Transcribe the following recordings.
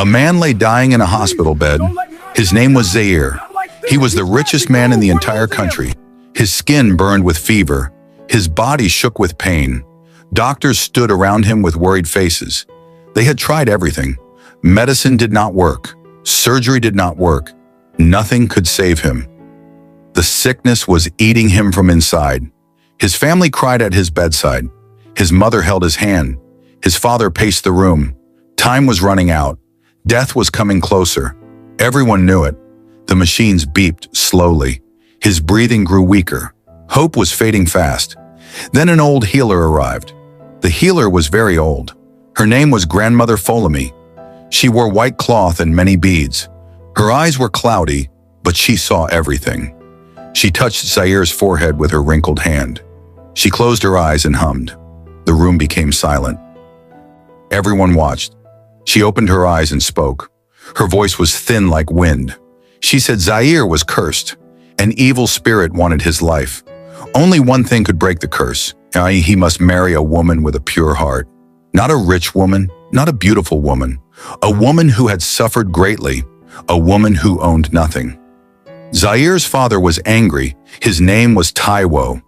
A man lay dying in a hospital bed. His name was Zaire. He was the richest man in the entire country. His skin burned with fever. His body shook with pain. Doctors stood around him with worried faces. They had tried everything. Medicine did not work. Surgery did not work. Nothing could save him. The sickness was eating him from inside. His family cried at his bedside. His mother held his hand. His father paced the room. Time was running out. Death was coming closer. Everyone knew it. The machines beeped slowly. His breathing grew weaker. Hope was fading fast. Then an old healer arrived. The healer was very old. Her name was Grandmother Folemy. She wore white cloth and many beads. Her eyes were cloudy, but she saw everything. She touched Zaire's forehead with her wrinkled hand. She closed her eyes and hummed. The room became silent. Everyone watched. She opened her eyes and spoke. Her voice was thin like wind. She said Zaire was cursed. An evil spirit wanted his life. Only one thing could break the curse. He must marry a woman with a pure heart. Not a rich woman, not a beautiful woman. A woman who had suffered greatly. A woman who owned nothing. Zaire's father was angry. His name was Taiwo.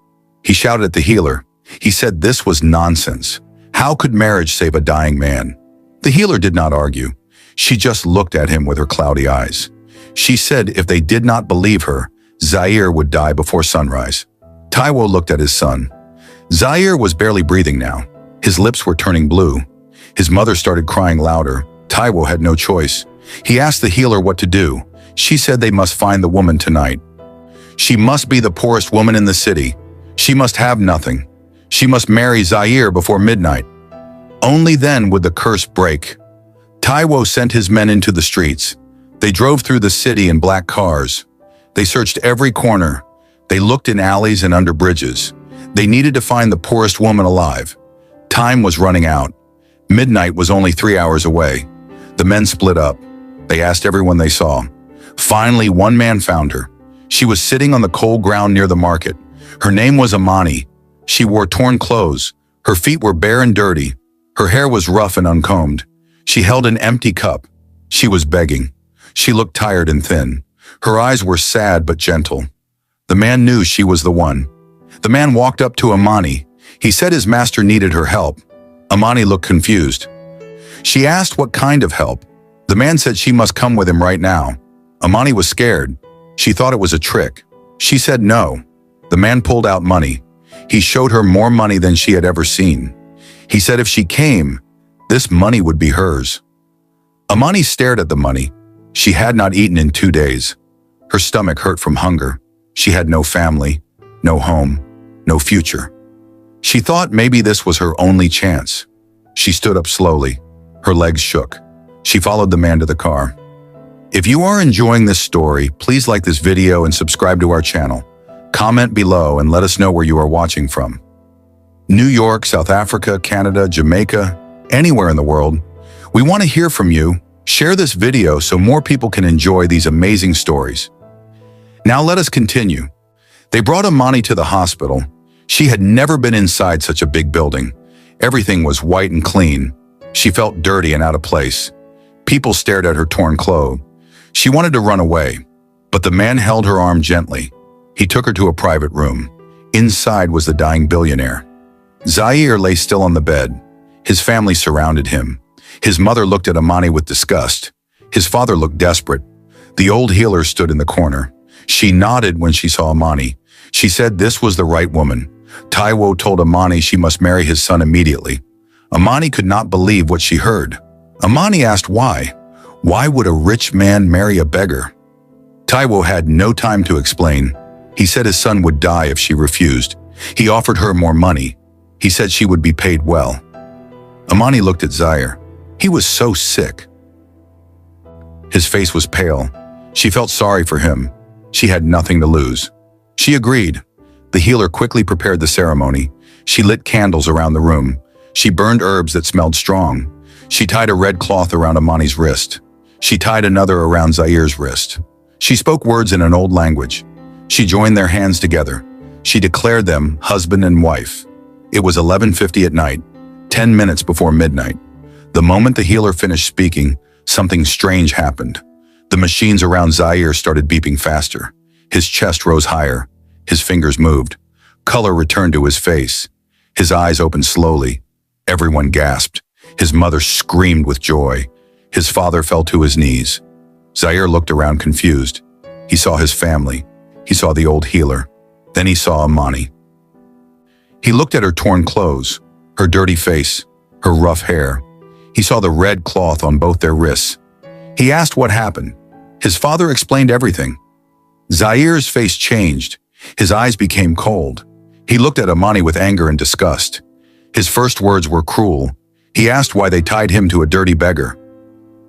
He shouted at the healer. He said this was nonsense. How could marriage save a dying man? The healer did not argue. She just looked at him with her cloudy eyes. She said if they did not believe her, Zaire would die before sunrise. Taiwo looked at his son. Zaire was barely breathing now. His lips were turning blue. His mother started crying louder. Taiwo had no choice. He asked the healer what to do. She said they must find the woman tonight. She must be the poorest woman in the city. She must have nothing. She must marry Zaire before midnight. Only then would the curse break. Taiwo sent his men into the streets. They drove through the city in black cars. They searched every corner. They looked in alleys and under bridges. They needed to find the poorest woman alive. Time was running out. Midnight was only 3 hours away. The men split up. They asked everyone they saw. Finally, one man found her. She was sitting on the cold ground near the market. Her name was Amani. She wore torn clothes. Her feet were bare and dirty. Her hair was rough and uncombed. She held an empty cup. She was begging. She looked tired and thin. Her eyes were sad but gentle. The man knew she was the one. The man walked up to Amani. He said his master needed her help. Amani looked confused. She asked what kind of help. The man said she must come with him right now. Amani was scared. She thought it was a trick. She said no. The man pulled out money. He showed her more money than she had ever seen. He said if she came, this money would be hers. Amani stared at the money. She had not eaten in 2 days. Her stomach hurt from hunger. She had no family, no home, no future. She thought maybe this was her only chance. She stood up slowly. Her legs shook. She followed the man to the car. If you are enjoying this story, please like this video and subscribe to our channel. Comment below and let us know where you are watching from. New York, South Africa, Canada, Jamaica, anywhere in the world. We want to hear from you. Share this video so more people can enjoy these amazing stories. Now let us continue. They brought Amani to the hospital. She had never been inside such a big building. Everything was white and clean. She felt dirty and out of place. People stared at her torn clothes. She wanted to run away, but the man held her arm gently. He took her to a private room. Inside was the dying billionaire. Zaire lay still on the bed. His family surrounded him. His mother looked at Amani with disgust. His father looked desperate. The old healer stood in the corner. She nodded when she saw Amani. She said this was the right woman. Taiwo told Amani she must marry his son immediately. Amani could not believe what she heard. Amani asked why. Why would a rich man marry a beggar? Taiwo had no time to explain. He said his son would die if she refused. He offered her more money. He said she would be paid well. Amani looked at Zaire. He was so sick. His face was pale. She felt sorry for him. She had nothing to lose. She agreed. The healer quickly prepared the ceremony. She lit candles around the room. She burned herbs that smelled strong. She tied a red cloth around Amani's wrist. She tied another around Zaire's wrist. She spoke words in an old language. She joined their hands together. She declared them husband and wife. It was 11:50 at night, 10 minutes before midnight. The moment the healer finished speaking, something strange happened. The machines around Zaire started beeping faster. His chest rose higher. His fingers moved. Color returned to his face. His eyes opened slowly. Everyone gasped. His mother screamed with joy. His father fell to his knees. Zaire looked around confused. He saw his family. He saw the old healer. Then he saw Amani. He looked at her torn clothes, her dirty face, her rough hair. He saw the red cloth on both their wrists. He asked what happened. His father explained everything. Zaire's face changed. His eyes became cold. He looked at Amani with anger and disgust. His first words were cruel. He asked why they tied him to a dirty beggar.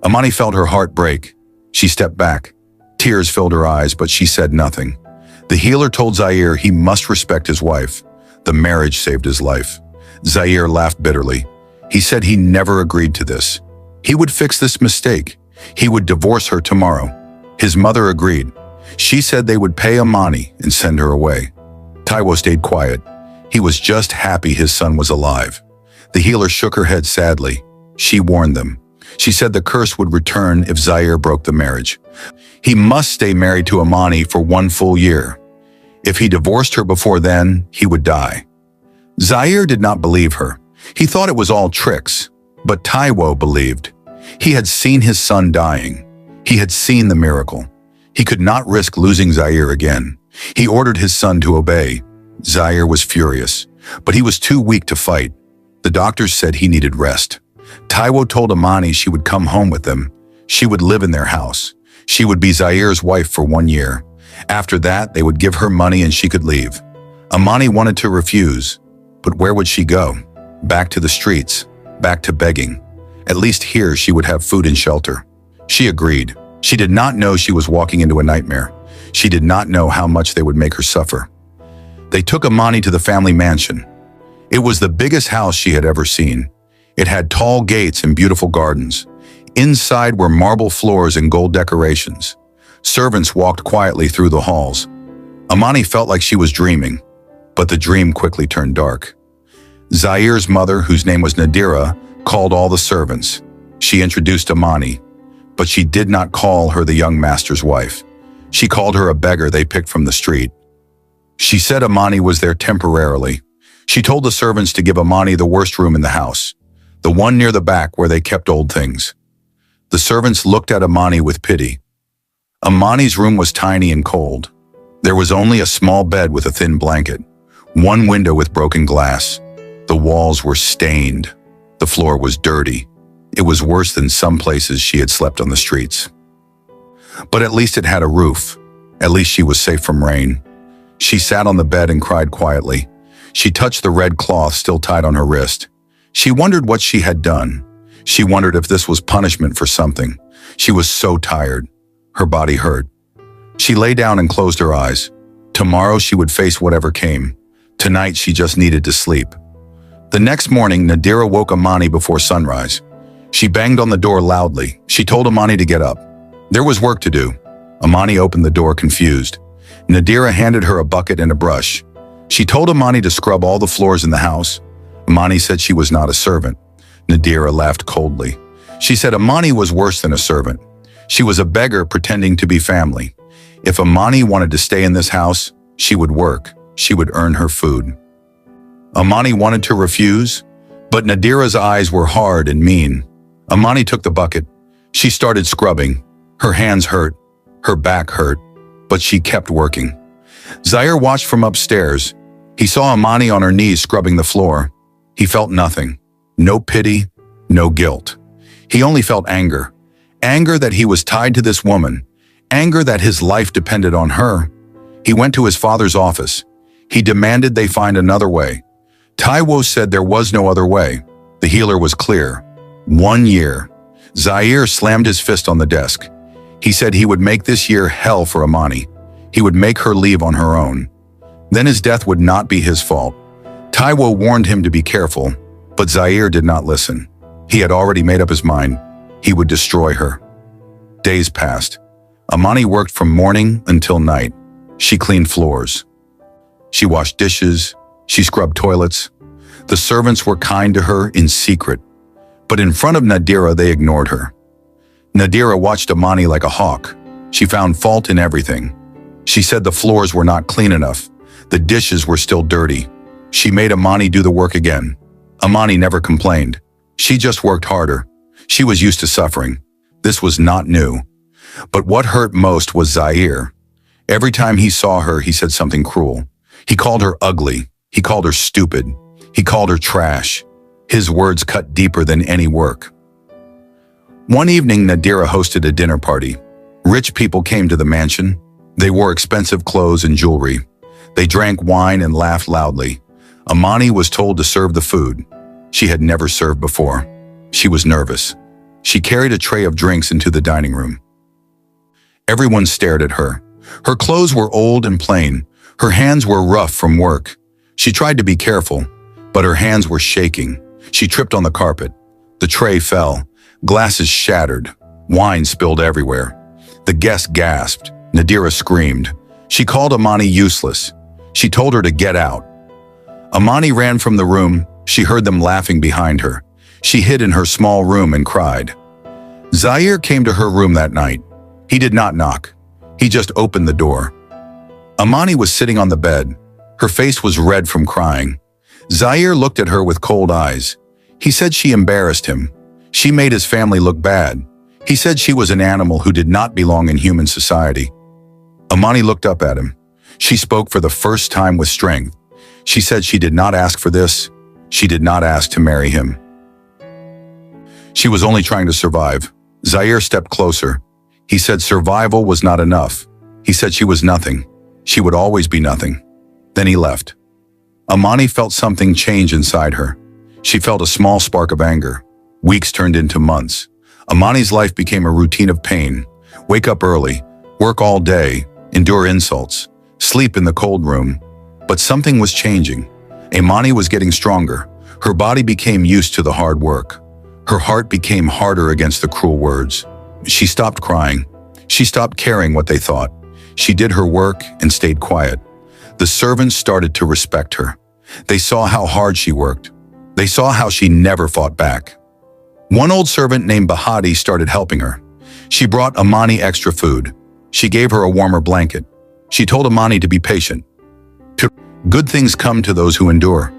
Amani felt her heart break. She stepped back. Tears filled her eyes, but she said nothing. The healer told Zaire he must respect his wife. The marriage saved his life. Zaire laughed bitterly. He said he never agreed to this. He would fix this mistake. He would divorce her tomorrow. His mother agreed. She said they would pay Amani and send her away. Taiwo stayed quiet. He was just happy his son was alive. The healer shook her head sadly. She warned them. She said the curse would return if Zaire broke the marriage. He must stay married to Amani for 1 full year. If he divorced her before then, he would die. Zaire did not believe her. He thought it was all tricks, but Taiwo believed. He had seen his son dying. He had seen the miracle. He could not risk losing Zaire again. He ordered his son to obey. Zaire was furious, but he was too weak to fight. The doctors said he needed rest. Taiwo told Amani she would come home with them. She would live in their house. She would be Zaire's wife for 1 year. After that, they would give her money and she could leave. Amani wanted to refuse, but where would she go? Back to the streets, back to begging. At least here she would have food and shelter. She agreed. She did not know she was walking into a nightmare. She did not know how much they would make her suffer. They took Amani to the family mansion. It was the biggest house she had ever seen. It had tall gates and beautiful gardens. Inside were marble floors and gold decorations. Servants walked quietly through the halls. Amani felt like she was dreaming, but the dream quickly turned dark. Zaire's mother, whose name was Nadira, called all the servants. She introduced Amani, but she did not call her the young master's wife. She called her a beggar they picked from the street. She said Amani was there temporarily. She told the servants to give Amani the worst room in the house, the one near the back where they kept old things. The servants looked at Amani with pity. Amani's room was tiny and cold. There was only a small bed with a thin blanket, one window with broken glass. The walls were stained. The floor was dirty. It was worse than some places she had slept on the streets. But at least it had a roof. At least she was safe from rain. She sat on the bed and cried quietly. She touched the red cloth still tied on her wrist. She wondered what she had done. She wondered if this was punishment for something. She was so tired. Her body hurt. She lay down and closed her eyes. Tomorrow she would face whatever came. Tonight she just needed to sleep. The next morning, Nadira woke Amani before sunrise. She banged on the door loudly. She told Amani to get up. There was work to do. Amani opened the door confused. Nadira handed her a bucket and a brush. She told Amani to scrub all the floors in the house. Amani said she was not a servant. Nadira laughed coldly. She said Amani was worse than a servant. She was a beggar pretending to be family. If Amani wanted to stay in this house, she would work. She would earn her food. Amani wanted to refuse, but Nadira's eyes were hard and mean. Amani took the bucket. She started scrubbing. Her hands hurt. Her back hurt, but she kept working. Zaire watched from upstairs. He saw Amani on her knees scrubbing the floor. He felt nothing. No pity, no guilt. He only felt anger. Anger that he was tied to this woman. Anger that his life depended on her. He went to his father's office. He demanded they find another way. Taiwo said there was no other way. The healer was clear. 1 year. Zaire slammed his fist on the desk. He said he would make this year hell for Amani. He would make her leave on her own. Then his death would not be his fault. Taiwo warned him to be careful, but Zaire did not listen. He had already made up his mind. He would destroy her. Days passed. Amani worked from morning until night. She cleaned floors. She washed dishes. She scrubbed toilets. The servants were kind to her in secret, but in front of Nadira they ignored her. Nadira watched Amani like a hawk. She found fault in everything. She said the floors were not clean enough. The dishes were still dirty. She made Amani do the work again. Amani never complained. She just worked harder. She was used to suffering. This was not new. But what hurt most was Zaire. Every time he saw her, he said something cruel. He called her ugly. He called her stupid. He called her trash. His words cut deeper than any work. One evening, Nadira hosted a dinner party. Rich people came to the mansion. They wore expensive clothes and jewelry. They drank wine and laughed loudly. Amani was told to serve the food. She had never served before. She was nervous. She carried a tray of drinks into the dining room. Everyone stared at her. Her clothes were old and plain. Her hands were rough from work. She tried to be careful, but her hands were shaking. She tripped on the carpet. The tray fell. Glasses shattered. Wine spilled everywhere. The guests gasped. Nadira screamed. She called Amani useless. She told her to get out. Amani ran from the room. She heard them laughing behind her. She hid in her small room and cried. Zaire came to her room that night. He did not knock. He just opened the door. Amani was sitting on the bed. Her face was red from crying. Zaire looked at her with cold eyes. He said she embarrassed him. She made his family look bad. He said she was an animal who did not belong in human society. Amani looked up at him. She spoke for the first time with strength. She said she did not ask for this. She did not ask to marry him. She was only trying to survive. Zaire stepped closer. He said survival was not enough. He said she was nothing. She would always be nothing. Then he left. Amani felt something change inside her. She felt a small spark of anger. Weeks turned into months. Amani's life became a routine of pain. Wake up early, work all day, endure insults, sleep in the cold room. But something was changing. Amani was getting stronger. Her body became used to the hard work. Her heart became harder against the cruel words. She stopped crying. She stopped caring what they thought. She did her work and stayed quiet. The servants started to respect her. They saw how hard she worked. They saw how she never fought back. One old servant named Bahati started helping her. She brought Amani extra food. She gave her a warmer blanket. She told Amani to be patient. Good things come to those who endure.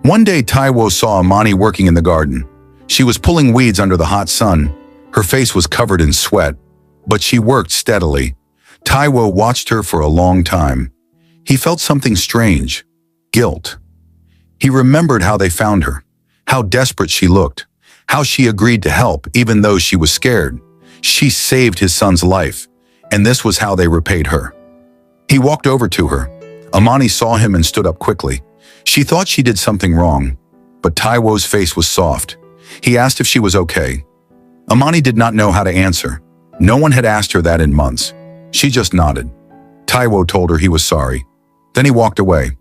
One day, Taiwo saw Amani working in the garden. She was pulling weeds under the hot sun. Her face was covered in sweat, but she worked steadily. Taiwo watched her for a long time. He felt something strange, guilt. He remembered how they found her, how desperate she looked, how she agreed to help even though she was scared. She saved his son's life, and this was how they repaid her. He walked over to her. Amani saw him and stood up quickly. She thought she did something wrong, but Taiwo's face was soft. He asked if she was okay. Amani did not know how to answer. No one had asked her that in months. She just nodded. Taiwo told her he was sorry. Then he walked away.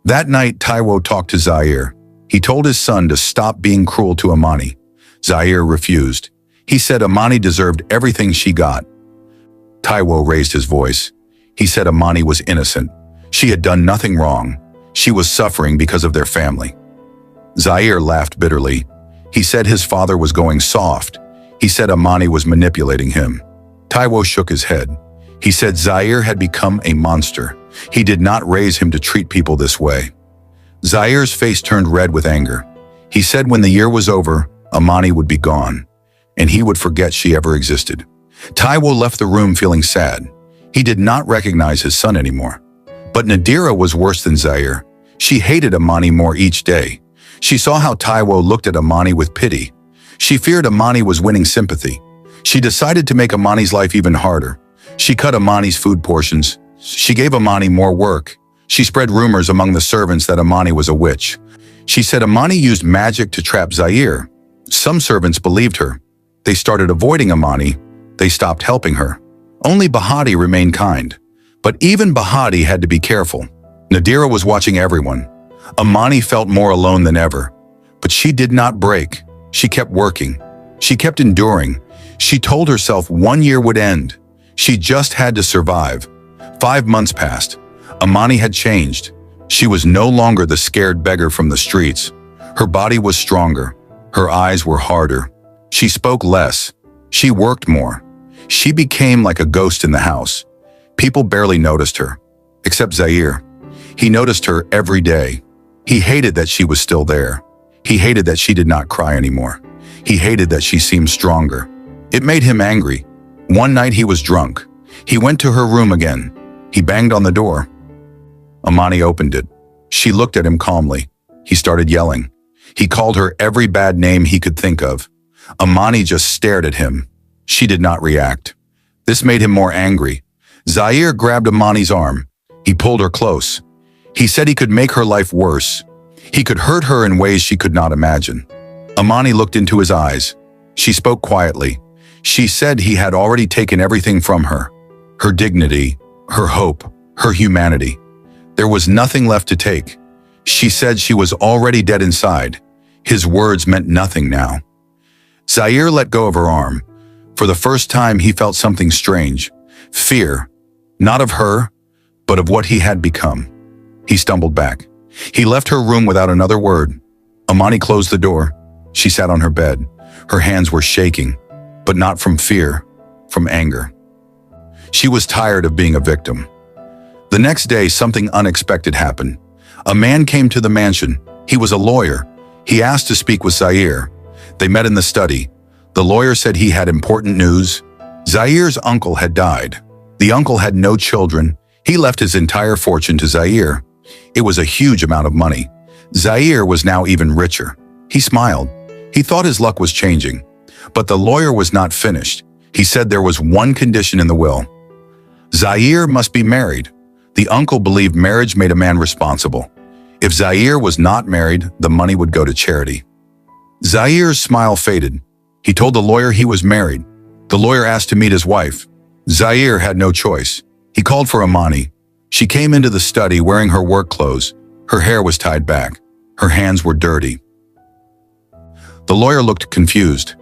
That night, Taiwo talked to Zaire. He told his son to stop being cruel to Amani. Zaire refused. He said Amani deserved everything she got. Taiwo raised his voice. He said Amani was innocent. She had done nothing wrong. She was suffering because of their family. Zaire laughed bitterly. He said his father was going soft. He said Amani was manipulating him. Taiwo shook his head. He said Zaire had become a monster. He did not raise him to treat people this way. Zaire's face turned red with anger. He said when the year was over, Amani would be gone, and he would forget she ever existed. Taiwo left the room feeling sad. He did not recognize his son anymore. But Nadira was worse than Zaire. She hated Amani more each day. She saw how Taiwo looked at Amani with pity. She feared Amani was winning sympathy. She decided to make Amani's life even harder. She cut Amani's food portions. She gave Amani more work. She spread rumors among the servants that Amani was a witch. She said Amani used magic to trap Zaire. Some servants believed her. They started avoiding Amani. They stopped helping her. Only Bahati remained kind. But even Bahati had to be careful. Nadira was watching everyone. Amani felt more alone than ever. But she did not break. She kept working. She kept enduring. She told herself 1 year would end. She just had to survive. 5 months passed. Amani had changed. She was no longer the scared beggar from the streets. Her body was stronger. Her eyes were harder. She spoke less, She worked more. She became like a ghost in the house. People barely noticed her, except Zaire. He noticed her every day. He hated that she was still there. He hated that she did not cry anymore. He hated that she seemed stronger. It made him angry. One night he was drunk. He went to her room again. He banged on the door. Amani opened it. She looked at him calmly. He started yelling. He called her every bad name he could think of. Amani just stared at him. She did not react. This made him more angry. Zaire grabbed Amani's arm. He pulled her close. He said he could make her life worse. He could hurt her in ways she could not imagine. Amani looked into his eyes. She spoke quietly. She said he had already taken everything from her. Her dignity, her hope, her humanity. There was nothing left to take. She said she was already dead inside. His words meant nothing now. Zaire let go of her arm. For the first time, he felt something strange. Fear, not of her, but of what he had become. He stumbled back. He left her room without another word. Amani closed the door. She sat on her bed. Her hands were shaking, but not from fear, from anger. She was tired of being a victim. The next day, something unexpected happened. A man came to the mansion. He was a lawyer. He asked to speak with Zaire. They met in the study. The lawyer said he had important news. Zaire's uncle had died. The uncle had no children. He left his entire fortune to Zaire. It was a huge amount of money. Zaire was now even richer. He smiled. He thought his luck was changing. But the lawyer was not finished. He said there was one condition in the will. Zaire must be married. The uncle believed marriage made a man responsible. If Zaire was not married, the money would go to charity. Zaire's smile faded. He told the lawyer he was married. The lawyer asked to meet his wife. Zaire had no choice. He called for Amani. She came into the study wearing her work clothes. Her hair was tied back. Her hands were dirty. The lawyer looked confused.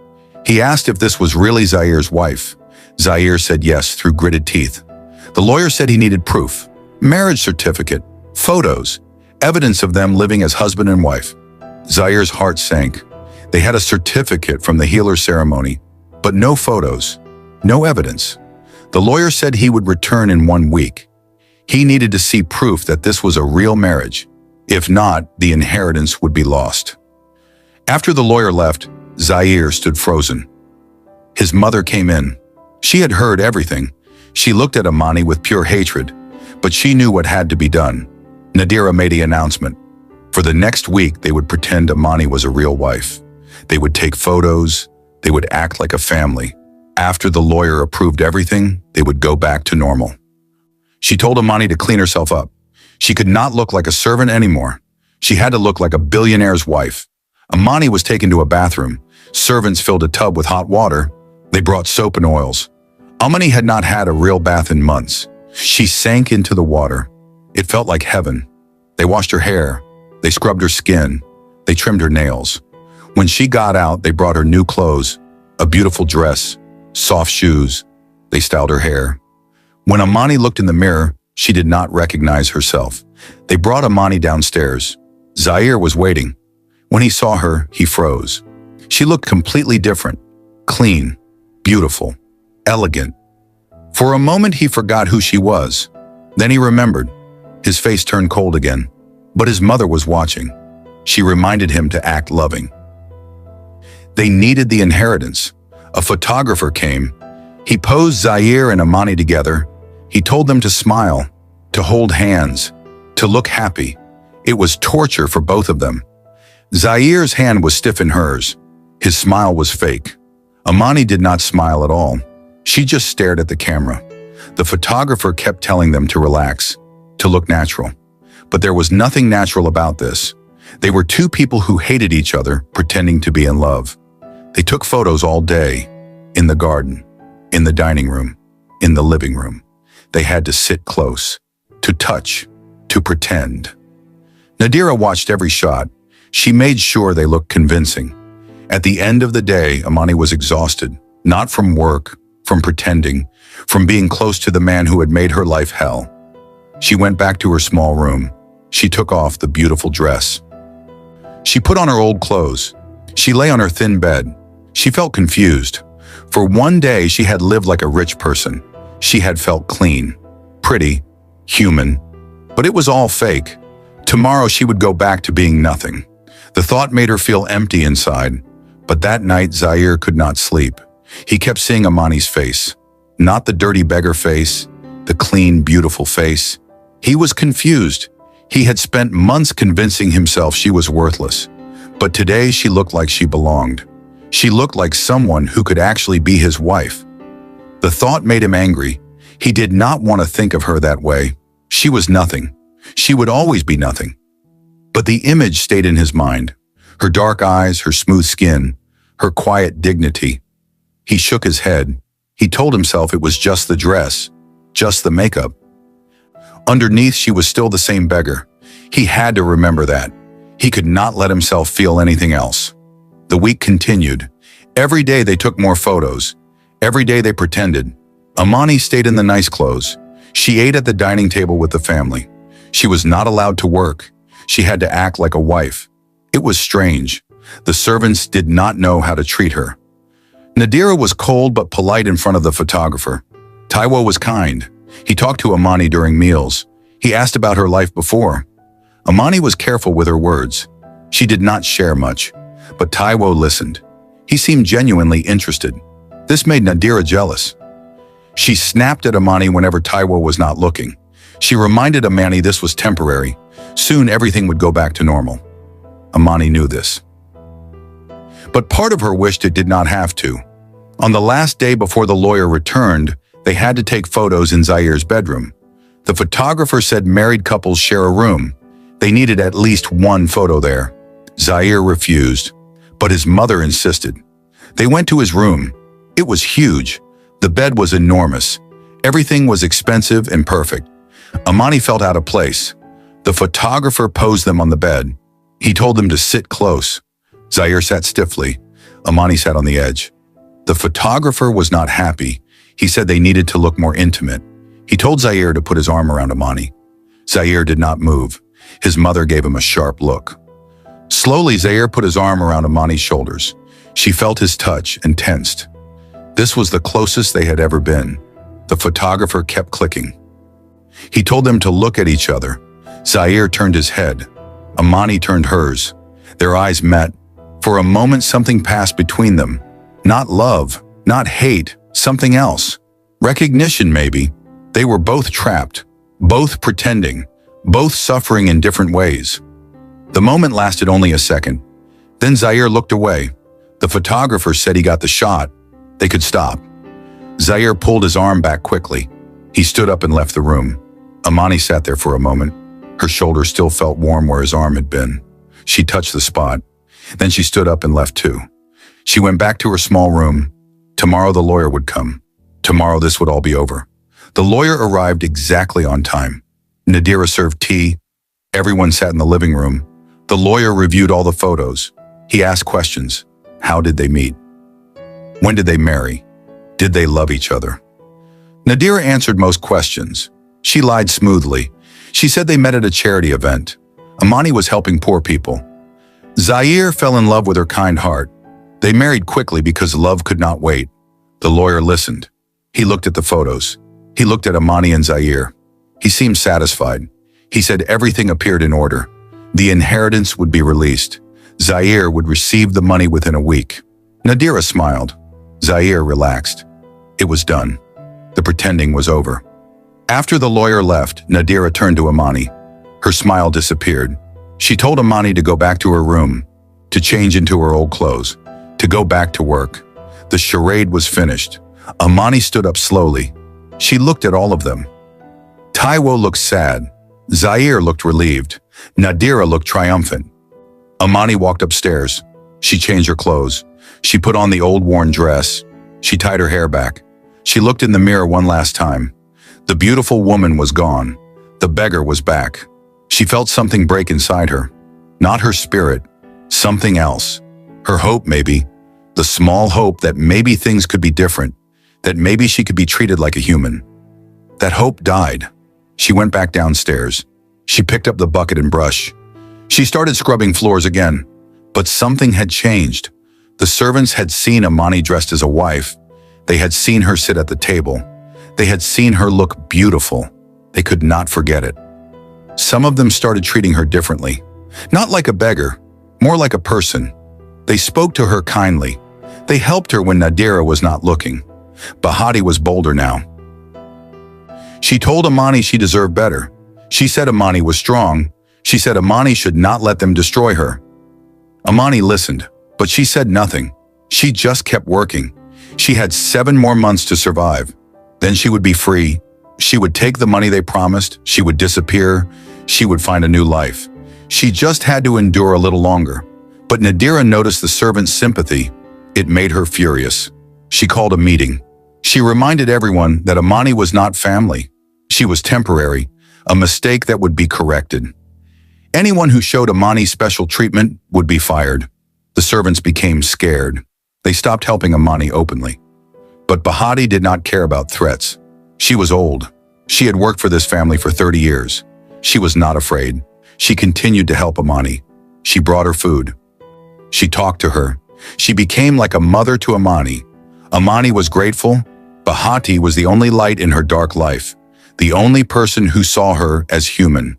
He asked if this was really Zaire's wife. Zaire said yes through gritted teeth. The lawyer said he needed proof. Marriage certificate, photos, evidence of them living as husband and wife. Zaire's heart sank. They had a certificate from the healer ceremony, but no photos, no evidence. The lawyer said he would return in 1 week. He needed to see proof that this was a real marriage. If not, the inheritance would be lost. After the lawyer left, Zaire stood frozen. His mother came in. She had heard everything. She looked at Amani with pure hatred, but she knew what had to be done. Nadira made the announcement. For the next week, they would pretend Amani was a real wife. They would take photos. They would act like a family. After the lawyer approved everything, they would go back to normal. She told Amani to clean herself up. She could not look like a servant anymore. She had to look like a billionaire's wife. Amani was taken to a bathroom. Servants filled a tub with hot water. They brought soap and oils. Amani had not had a real bath in months. She sank into the water. It felt like heaven. They washed her hair. They scrubbed her skin. They trimmed her nails. When she got out, they brought her new clothes, a beautiful dress, soft shoes. They styled her hair. When Amani looked in the mirror, she did not recognize herself. They brought Amani downstairs. Zaire was waiting. When he saw her, he froze. She looked completely different, clean, beautiful, elegant. For a moment, he forgot who she was. Then he remembered. His face turned cold again. But his mother was watching. She reminded him to act loving. They needed the inheritance. A photographer came. He posed Zaire and Amani together. He told them to smile, to hold hands, to look happy. It was torture for both of them. Zaire's hand was stiff in hers. His smile was fake. Amani did not smile at all. She just stared at the camera. The photographer kept telling them to relax, to look natural. But there was nothing natural about this. They were two people who hated each other, pretending to be in love. They took photos all day, in the garden, in the dining room, in the living room. They had to sit close, to touch, to pretend. Nadira watched every shot. She made sure they looked convincing. At the end of the day, Amani was exhausted, not from work, from pretending, from being close to the man who had made her life hell. She went back to her small room. She took off the beautiful dress. She put on her old clothes. She lay on her thin bed. She felt confused. For one day, she had lived like a rich person. She had felt clean, pretty, human, but it was all fake. Tomorrow she would go back to being nothing. The thought made her feel empty inside, but that night Zaire could not sleep. He kept seeing Amani's face, not the dirty beggar face, the clean, beautiful face. He was confused. He had spent months convincing himself she was worthless, but today she looked like she belonged. She looked like someone who could actually be his wife. The thought made him angry. He did not want to think of her that way. She was nothing. She would always be nothing. But the image stayed in his mind. Her dark eyes, her smooth skin, her quiet dignity. He shook his head. He told himself it was just the dress, just the makeup. Underneath, she was still the same beggar. He had to remember that. He could not let himself feel anything else. The week continued. Every day they took more photos. Every day they pretended. Amani stayed in the nice clothes. She ate at the dining table with the family. She was not allowed to work. She had to act like a wife. It was strange. The servants did not know how to treat her. Nadira was cold but polite in front of the photographer. Taiwo was kind. He talked to Amani during meals. He asked about her life before. Amani was careful with her words. She did not share much, but Taiwo listened. He seemed genuinely interested. This made Nadira jealous. She snapped at Amani whenever Taiwo was not looking. She reminded Amani this was temporary. Soon everything would go back to normal. Amani knew this. But part of her wished it did not have to. On the last day before the lawyer returned, they had to take photos in Zaire's bedroom. The photographer said married couples share a room. They needed at least one photo there. Zaire refused, but his mother insisted. They went to his room. It was huge. The bed was enormous. Everything was expensive and perfect. Amani felt out of place. The photographer posed them on the bed. He told them to sit close. Zaire sat stiffly. Amani sat on the edge. The photographer was not happy. He said they needed to look more intimate. He told Zaire to put his arm around Amani. Zaire did not move. His mother gave him a sharp look. Slowly, Zaire put his arm around Amani's shoulders. She felt his touch and tensed. This was the closest they had ever been. The photographer kept clicking. He told them to look at each other. Zaire turned his head. Amani turned hers. Their eyes met. For a moment, something passed between them. Not love, not hate, something else. Recognition, maybe. They were both trapped, both pretending, both suffering in different ways. The moment lasted only a second. Then Zaire looked away. The photographer said he got the shot. They could stop. Zaire pulled his arm back quickly. He stood up and left the room. Amani sat there for a moment. Her shoulder still felt warm where his arm had been. She touched the spot. Then she stood up and left too. She went back to her small room. Tomorrow the lawyer would come. Tomorrow this would all be over. The lawyer arrived exactly on time. Nadira served tea. Everyone sat in the living room. The lawyer reviewed all the photos. He asked questions. How did they meet? When did they marry? Did they love each other? Nadira answered most questions. She lied smoothly. She said they met at a charity event. Amani was helping poor people. Zaire fell in love with her kind heart. They married quickly because love could not wait. The lawyer listened. He looked at the photos. He looked at Amani and Zaire. He seemed satisfied. He said everything appeared in order. The inheritance would be released. Zaire would receive the money within a week. Nadira smiled. Zaire relaxed. It was done. The pretending was over. After the lawyer left, Nadira turned to Amani. Her smile disappeared. She told Amani to go back to her room, to change into her old clothes, to go back to work. The charade was finished. Amani stood up slowly. She looked at all of them. Taiwo looked sad. Zaire looked relieved. Nadira looked triumphant. Amani walked upstairs. She changed her clothes. She put on the old worn dress. She tied her hair back. She looked in the mirror one last time. The beautiful woman was gone. The beggar was back. She felt something break inside her. Not her spirit. Something else. Her hope, maybe. The small hope that maybe things could be different. That maybe she could be treated like a human. That hope died. She went back downstairs. She picked up the bucket and brush. She started scrubbing floors again. But something had changed. The servants had seen Amani dressed as a wife. They had seen her sit at the table. They had seen her look beautiful. They could not forget it. Some of them started treating her differently. Not like a beggar, more like a person. They spoke to her kindly. They helped her when Nadira was not looking. Bahati was bolder now. She told Amani she deserved better. She said Amani was strong. She said Amani should not let them destroy her. Amani listened, but she said nothing. She just kept working. She had 7 more months to survive. Then she would be free. She would take the money they promised. She would disappear. She would find a new life. She just had to endure a little longer. But Nadira noticed the servant's sympathy. It made her furious. She called a meeting. She reminded everyone that Amani was not family. She was temporary, a mistake that would be corrected. Anyone who showed Amani special treatment would be fired. The servants became scared. They stopped helping Amani openly. But Bahati did not care about threats. She was old. She had worked for this family for 30 years. She was not afraid. She continued to help Amani. She brought her food. She talked to her. She became like a mother to Amani. Amani was grateful. Bahati was the only light in her dark life, the only person who saw her as human.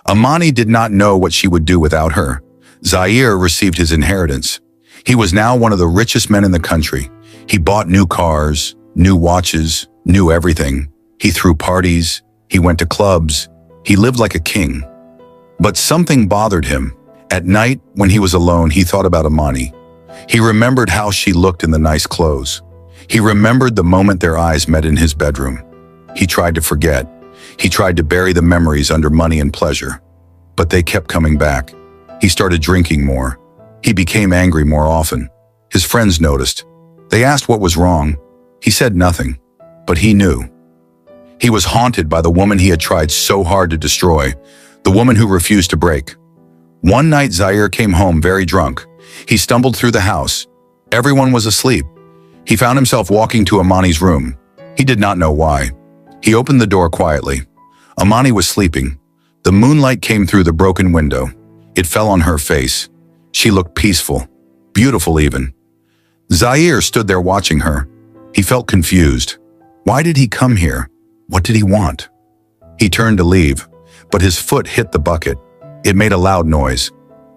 Amani did not know what she would do without her. Zaire received his inheritance. He was now one of the richest men in the country. He bought new cars, new watches, new everything. He threw parties. He went to clubs. He lived like a king. But something bothered him. At night, when he was alone, he thought about Amani. He remembered how she looked in the nice clothes. He remembered the moment their eyes met in his bedroom. He tried to forget. He tried to bury the memories under money and pleasure. But they kept coming back. He started drinking more. He became angry more often. His friends noticed. They asked what was wrong. He said nothing, but he knew. He was haunted by the woman he had tried so hard to destroy, the woman who refused to break. One night Zaire came home very drunk. He stumbled through the house. Everyone was asleep. He found himself walking to Amani's room. He did not know why. He opened the door quietly. Amani was sleeping. The moonlight came through the broken window. It fell on her face. She looked peaceful, beautiful even. Zaire stood there watching her. He felt confused. Why did he come here? What did he want? He turned to leave, but his foot hit the bucket. It made a loud noise.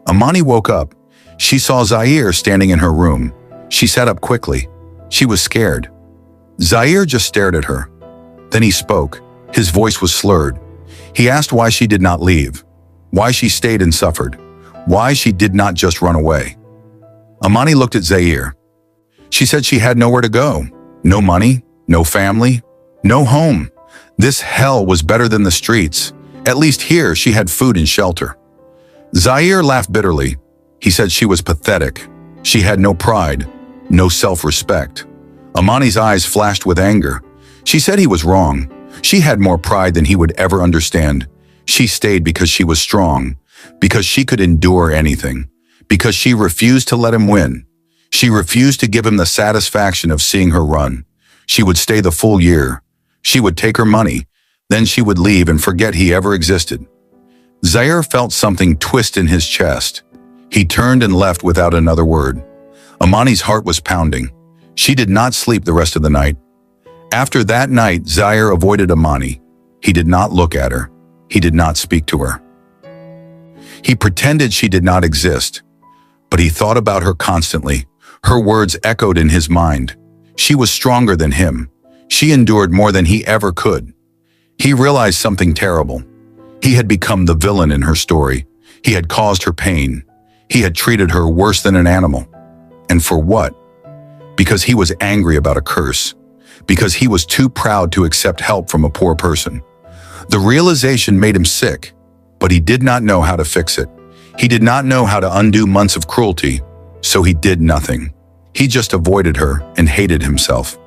Amani woke up. She saw Zaire standing in her room. She sat up quickly. She was scared. Zaire just stared at her. Then he spoke. His voice was slurred. He asked why she did not leave, why she stayed and suffered, why she did not just run away. Amani looked at Zaire. She said she had nowhere to go. No money, no family, no home. This hell was better than the streets. At least here she had food and shelter. Zaire laughed bitterly. He said she was pathetic. She had no pride, no self-respect. Amani's eyes flashed with anger. She said he was wrong. She had more pride than he would ever understand. She stayed because she was strong, because she could endure anything, because she refused to let him win. She refused to give him the satisfaction of seeing her run. She would stay the full year. She would take her money. Then she would leave and forget he ever existed. Zaire felt something twist in his chest. He turned and left without another word. Amani's heart was pounding. She did not sleep the rest of the night. After that night, Zaire avoided Amani. He did not look at her. He did not speak to her. He pretended she did not exist, but he thought about her constantly. Her words echoed in his mind. She was stronger than him. She endured more than he ever could. He realized something terrible. He had become the villain in her story. He had caused her pain. He had treated her worse than an animal. And for what? Because he was angry about a curse. Because he was too proud to accept help from a poor person. The realization made him sick, but he did not know how to fix it. He did not know how to undo months of cruelty, so he did nothing. He just avoided her and hated himself.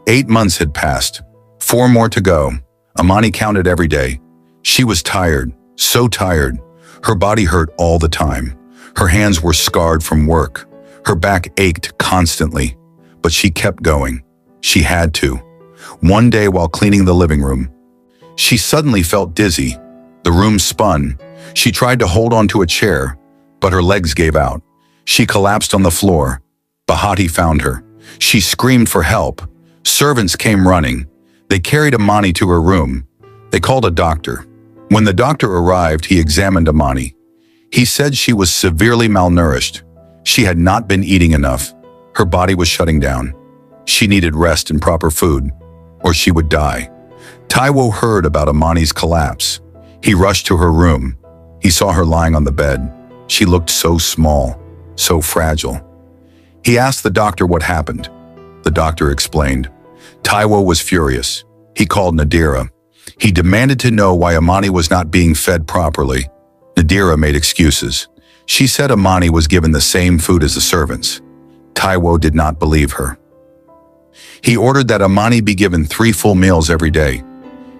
8 months had passed. 4 more to go. Amani counted every day. She was tired, so tired. Her body hurt all the time. Her hands were scarred from work. Her back ached constantly, but she kept going. She had to. One day while cleaning the living room, she suddenly felt dizzy. The room spun. She tried to hold onto a chair, but her legs gave out. She collapsed on the floor. Bahati found her. She screamed for help. Servants came running. They carried Amani to her room. They called a doctor. When the doctor arrived, he examined Amani. He said she was severely malnourished. She had not been eating enough. Her body was shutting down. She needed rest and proper food, or she would die. Taiwo heard about Amani's collapse. He rushed to her room. He saw her lying on the bed. She looked so small, so fragile. He asked the doctor what happened. The doctor explained. Taiwo was furious. He called Nadira. He demanded to know why Amani was not being fed properly. Nadira made excuses. She said Amani was given the same food as the servants. Taiwo did not believe her. He ordered that Amani be given 3 full meals every day.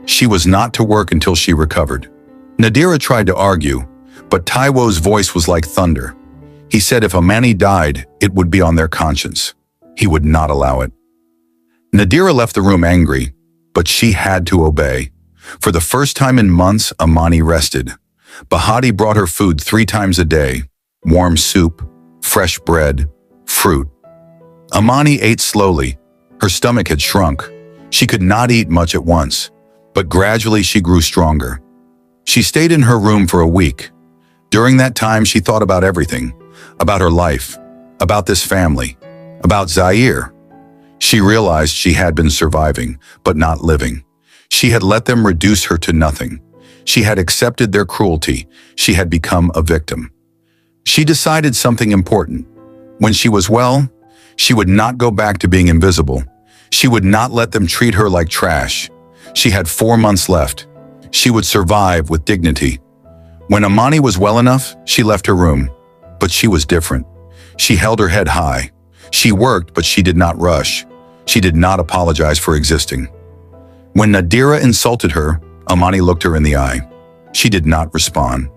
She was not to work until she recovered. Nadira tried to argue, but Taiwo's voice was like thunder. He said if Amani died, it would be on their conscience. He would not allow it. Nadira left the room angry, but she had to obey. For the first time in months, Amani rested. Bahati brought her food 3 times a day: warm soup, fresh bread, fruit. Amani ate slowly. Her stomach had shrunk. She could not eat much at once, but gradually she grew stronger. She stayed in her room for a week. During that time, she thought about everything, about her life, about this family, about Zaire. She realized she had been surviving, but not living. She had let them reduce her to nothing. She had accepted their cruelty. She had become a victim. She decided something important. When she was well, she would not go back to being invisible. She would not let them treat her like trash. She had 4 months left. She would survive with dignity. When Amani was well enough, she left her room. But she was different. She held her head high. She worked, but she did not rush. She did not apologize for existing. When Nadira insulted her, Amani looked her in the eye. She did not respond,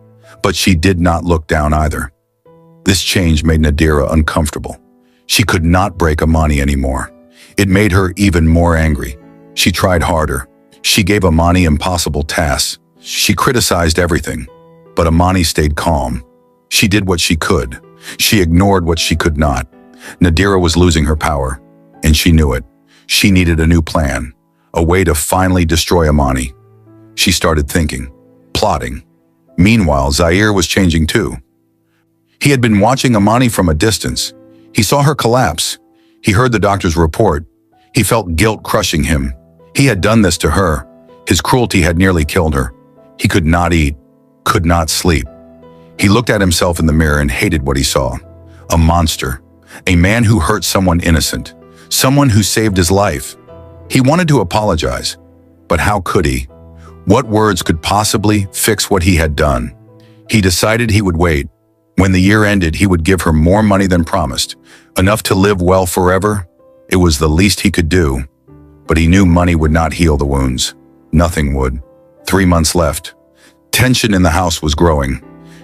but she did not look down either. This change made Nadira uncomfortable. She could not break Amani anymore. It made her even more angry. She tried harder. She gave Amani impossible tasks. She criticized everything, but Amani stayed calm. She did what she could. She ignored what she could not. Nadira was losing her power, and she knew it. She needed a new plan, a way to finally destroy Amani. She started thinking, plotting. Meanwhile, Zaire was changing too. He had been watching Amani from a distance. He saw her collapse. He heard the doctor's report. He felt guilt crushing him. He had done this to her. His cruelty had nearly killed her. He could not eat, could not sleep. He looked at himself in the mirror and hated what he saw. A monster. A man who hurt someone innocent. Someone who saved his life. He wanted to apologize, but how could he? What words could possibly fix what he had done? He decided he would wait. When the year ended, he would give her more money than promised. Enough to live well forever? It was the least he could do. But he knew money would not heal the wounds. Nothing would. 3 months left. Tension in the house was growing.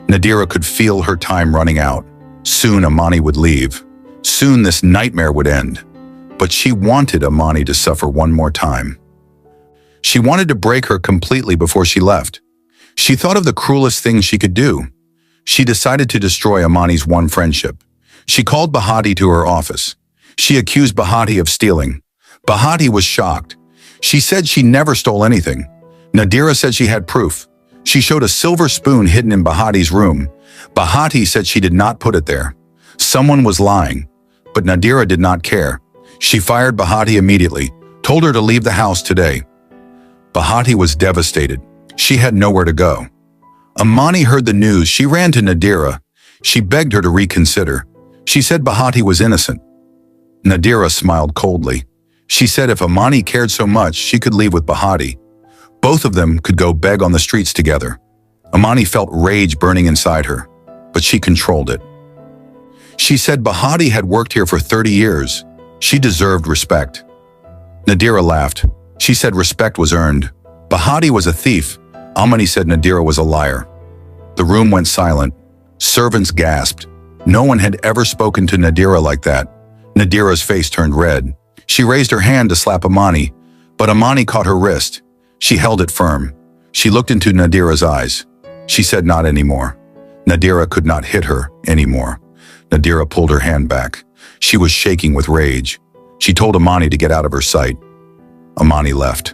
Nadira could feel her time running out. Soon Amani would leave. Soon this nightmare would end. But she wanted Amani to suffer one more time. She wanted to break her completely before she left. She thought of the cruelest thing she could do. She decided to destroy Amani's one friendship. She called Bahati to her office. She accused Bahati of stealing. Bahati was shocked. She said she never stole anything. Nadira said she had proof. She showed a silver spoon hidden in Bahati's room. Bahati said she did not put it there. Someone was lying. But Nadira did not care. She fired Bahati immediately, told her to leave the house today. Bahati was devastated. She had nowhere to go. Amani heard the news. She ran to Nadira. She begged her to reconsider. She said Bahati was innocent. Nadira smiled coldly. She said if Amani cared so much, she could leave with Bahati. Both of them could go beg on the streets together. Amani felt rage burning inside her, but she controlled it. She said Bahati had worked here for 30 years. She deserved respect. Nadira laughed. She said respect was earned. Bahati was a thief. Amani said Nadira was a liar. The room went silent. Servants gasped. No one had ever spoken to Nadira like that. Nadira's face turned red. She raised her hand to slap Amani, but Amani caught her wrist. She held it firm. She looked into Nadira's eyes. She said not anymore. Nadira could not hit her anymore. Nadira pulled her hand back. She was shaking with rage. She told Amani to get out of her sight. Amani left.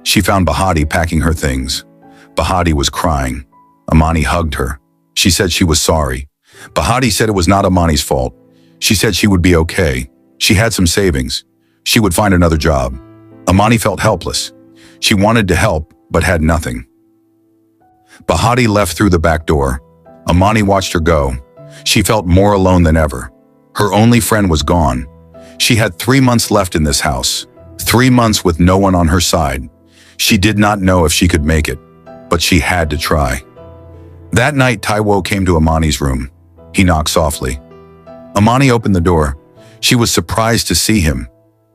She found Bahati packing her things. Bahati was crying. Amani hugged her. She said she was sorry. Bahati said it was not Amani's fault. She said she would be okay. She had some savings. She would find another job. Amani felt helpless. She wanted to help, but had nothing. Bahati left through the back door. Amani watched her go. She felt more alone than ever. Her only friend was gone. She had 3 months left in this house. 3 months with no one on her side. She did not know if she could make it, but she had to try. That night, Taiwo came to Amani's room. He knocked softly. Amani opened the door. She was surprised to see him.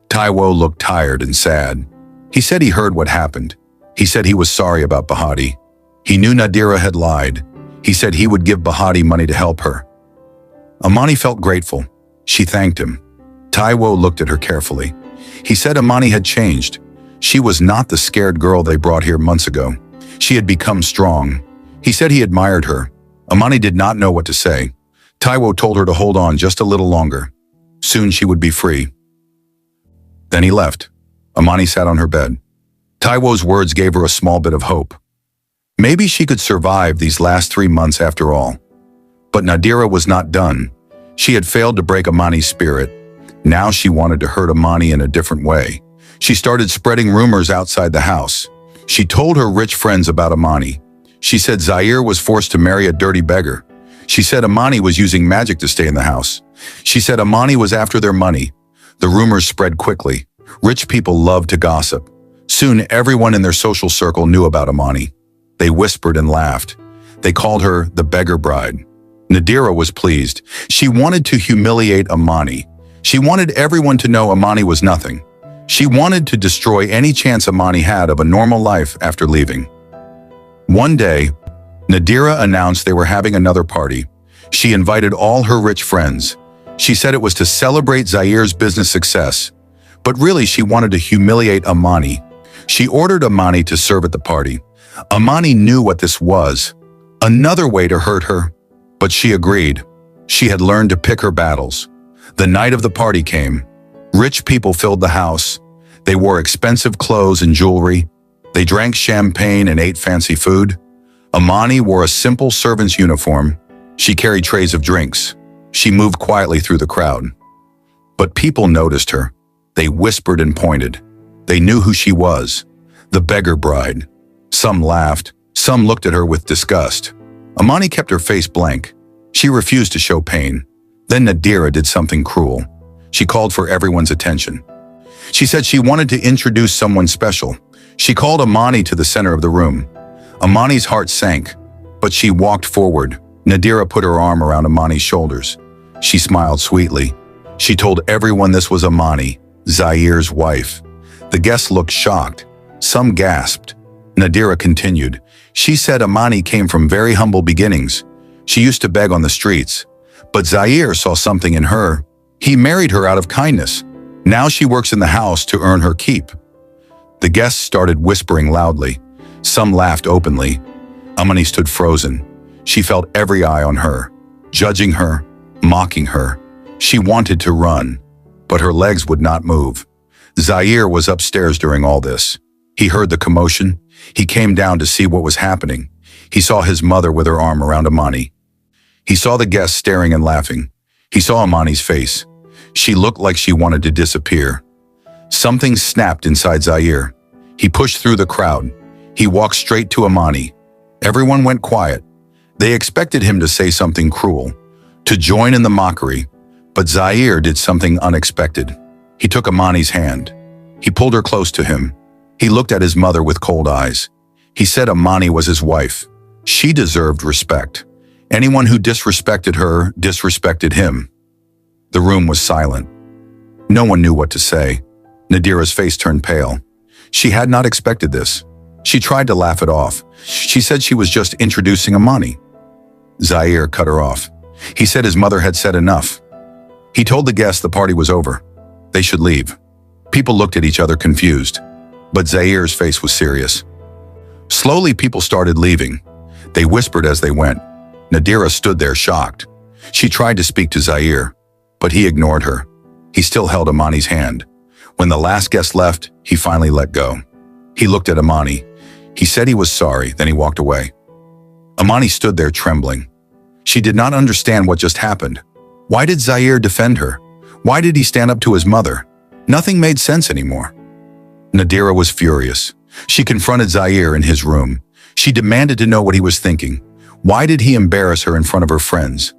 Taiwo looked tired and sad. He said he heard what happened. He said he was sorry about Bahati. He knew Nadira had lied. He said he would give Bahati money to help her. Amani felt grateful. She thanked him. Taiwo looked at her carefully. He said Amani had changed. She was not the scared girl they brought here months ago. She had become strong. He said he admired her. Amani did not know what to say. Taiwo told her to hold on just a little longer. Soon she would be free. Then he left. Amani sat on her bed. Taiwo's words gave her a small bit of hope. Maybe she could survive these last 3 months after all. But Nadira was not done. She had failed to break Amani's spirit. Now she wanted to hurt Amani in a different way. She started spreading rumors outside the house. She told her rich friends about Amani. She said Zaire was forced to marry a dirty beggar. She said Amani was using magic to stay in the house. She said Amani was after their money. The rumors spread quickly. Rich people loved to gossip. Soon everyone in their social circle knew about Amani. They whispered and laughed. They called her the beggar bride. Nadira was pleased. She wanted to humiliate Amani. She wanted everyone to know Amani was nothing. She wanted to destroy any chance Amani had of a normal life after leaving. One day, Nadira announced they were having another party. She invited all her rich friends. She said it was to celebrate Zaire's business success. But really, she wanted to humiliate Amani. She ordered Amani to serve at the party. Amani knew what this was. Another way to hurt her. But she agreed. She had learned to pick her battles. The night of the party came. Rich people filled the house. They wore expensive clothes and jewelry. They drank champagne and ate fancy food. Amani wore a simple servant's uniform. She carried trays of drinks. She moved quietly through the crowd. But people noticed her. They whispered and pointed. They knew who she was, the beggar bride. Some laughed. Some looked at her with disgust. Amani kept her face blank. She refused to show pain. Then Nadira did something cruel. She called for everyone's attention. She said she wanted to introduce someone special. She called Amani to the center of the room. Amani's heart sank, but she walked forward. Nadira put her arm around Amani's shoulders. She smiled sweetly. She told everyone this was Amani, Zaire's wife. The guests looked shocked. Some gasped. Nadira continued. She said Amani came from very humble beginnings. She used to beg on the streets. But Zaire saw something in her. He married her out of kindness. Now she works in the house to earn her keep. The guests started whispering loudly. Some laughed openly. Amani stood frozen. She felt every eye on her, judging her, mocking her. She wanted to run, but her legs would not move. Zaire was upstairs during all this. He heard the commotion. He came down to see what was happening. He saw his mother with her arm around Amani. He saw the guests staring and laughing. He saw Amani's face. She looked like she wanted to disappear. Something snapped inside Zaire. He pushed through the crowd. He walked straight to Amani. Everyone went quiet. They expected him to say something cruel, to join in the mockery. But Zaire did something unexpected. He took Amani's hand. He pulled her close to him. He looked at his mother with cold eyes. He said Amani was his wife. She deserved respect. Anyone who disrespected her disrespected him. The room was silent. No one knew what to say. Nadira's face turned pale. She had not expected this. She tried to laugh it off. She said she was just introducing Amani. Zaire cut her off. He said his mother had said enough. He told the guests the party was over. They should leave. People looked at each other confused, but Zaire's face was serious. Slowly, people started leaving. They whispered as they went. Nadira stood there shocked. She tried to speak to Zaire, but he ignored her. He still held Amani's hand. When the last guest left, he finally let go. He looked at Amani. He said he was sorry, then he walked away. Amani stood there trembling. She did not understand what just happened. Why did Zaire defend her? Why did he stand up to his mother? Nothing made sense anymore. Nadira was furious. She confronted Zaire in his room. She demanded to know what he was thinking. Why did he embarrass her in front of her friends?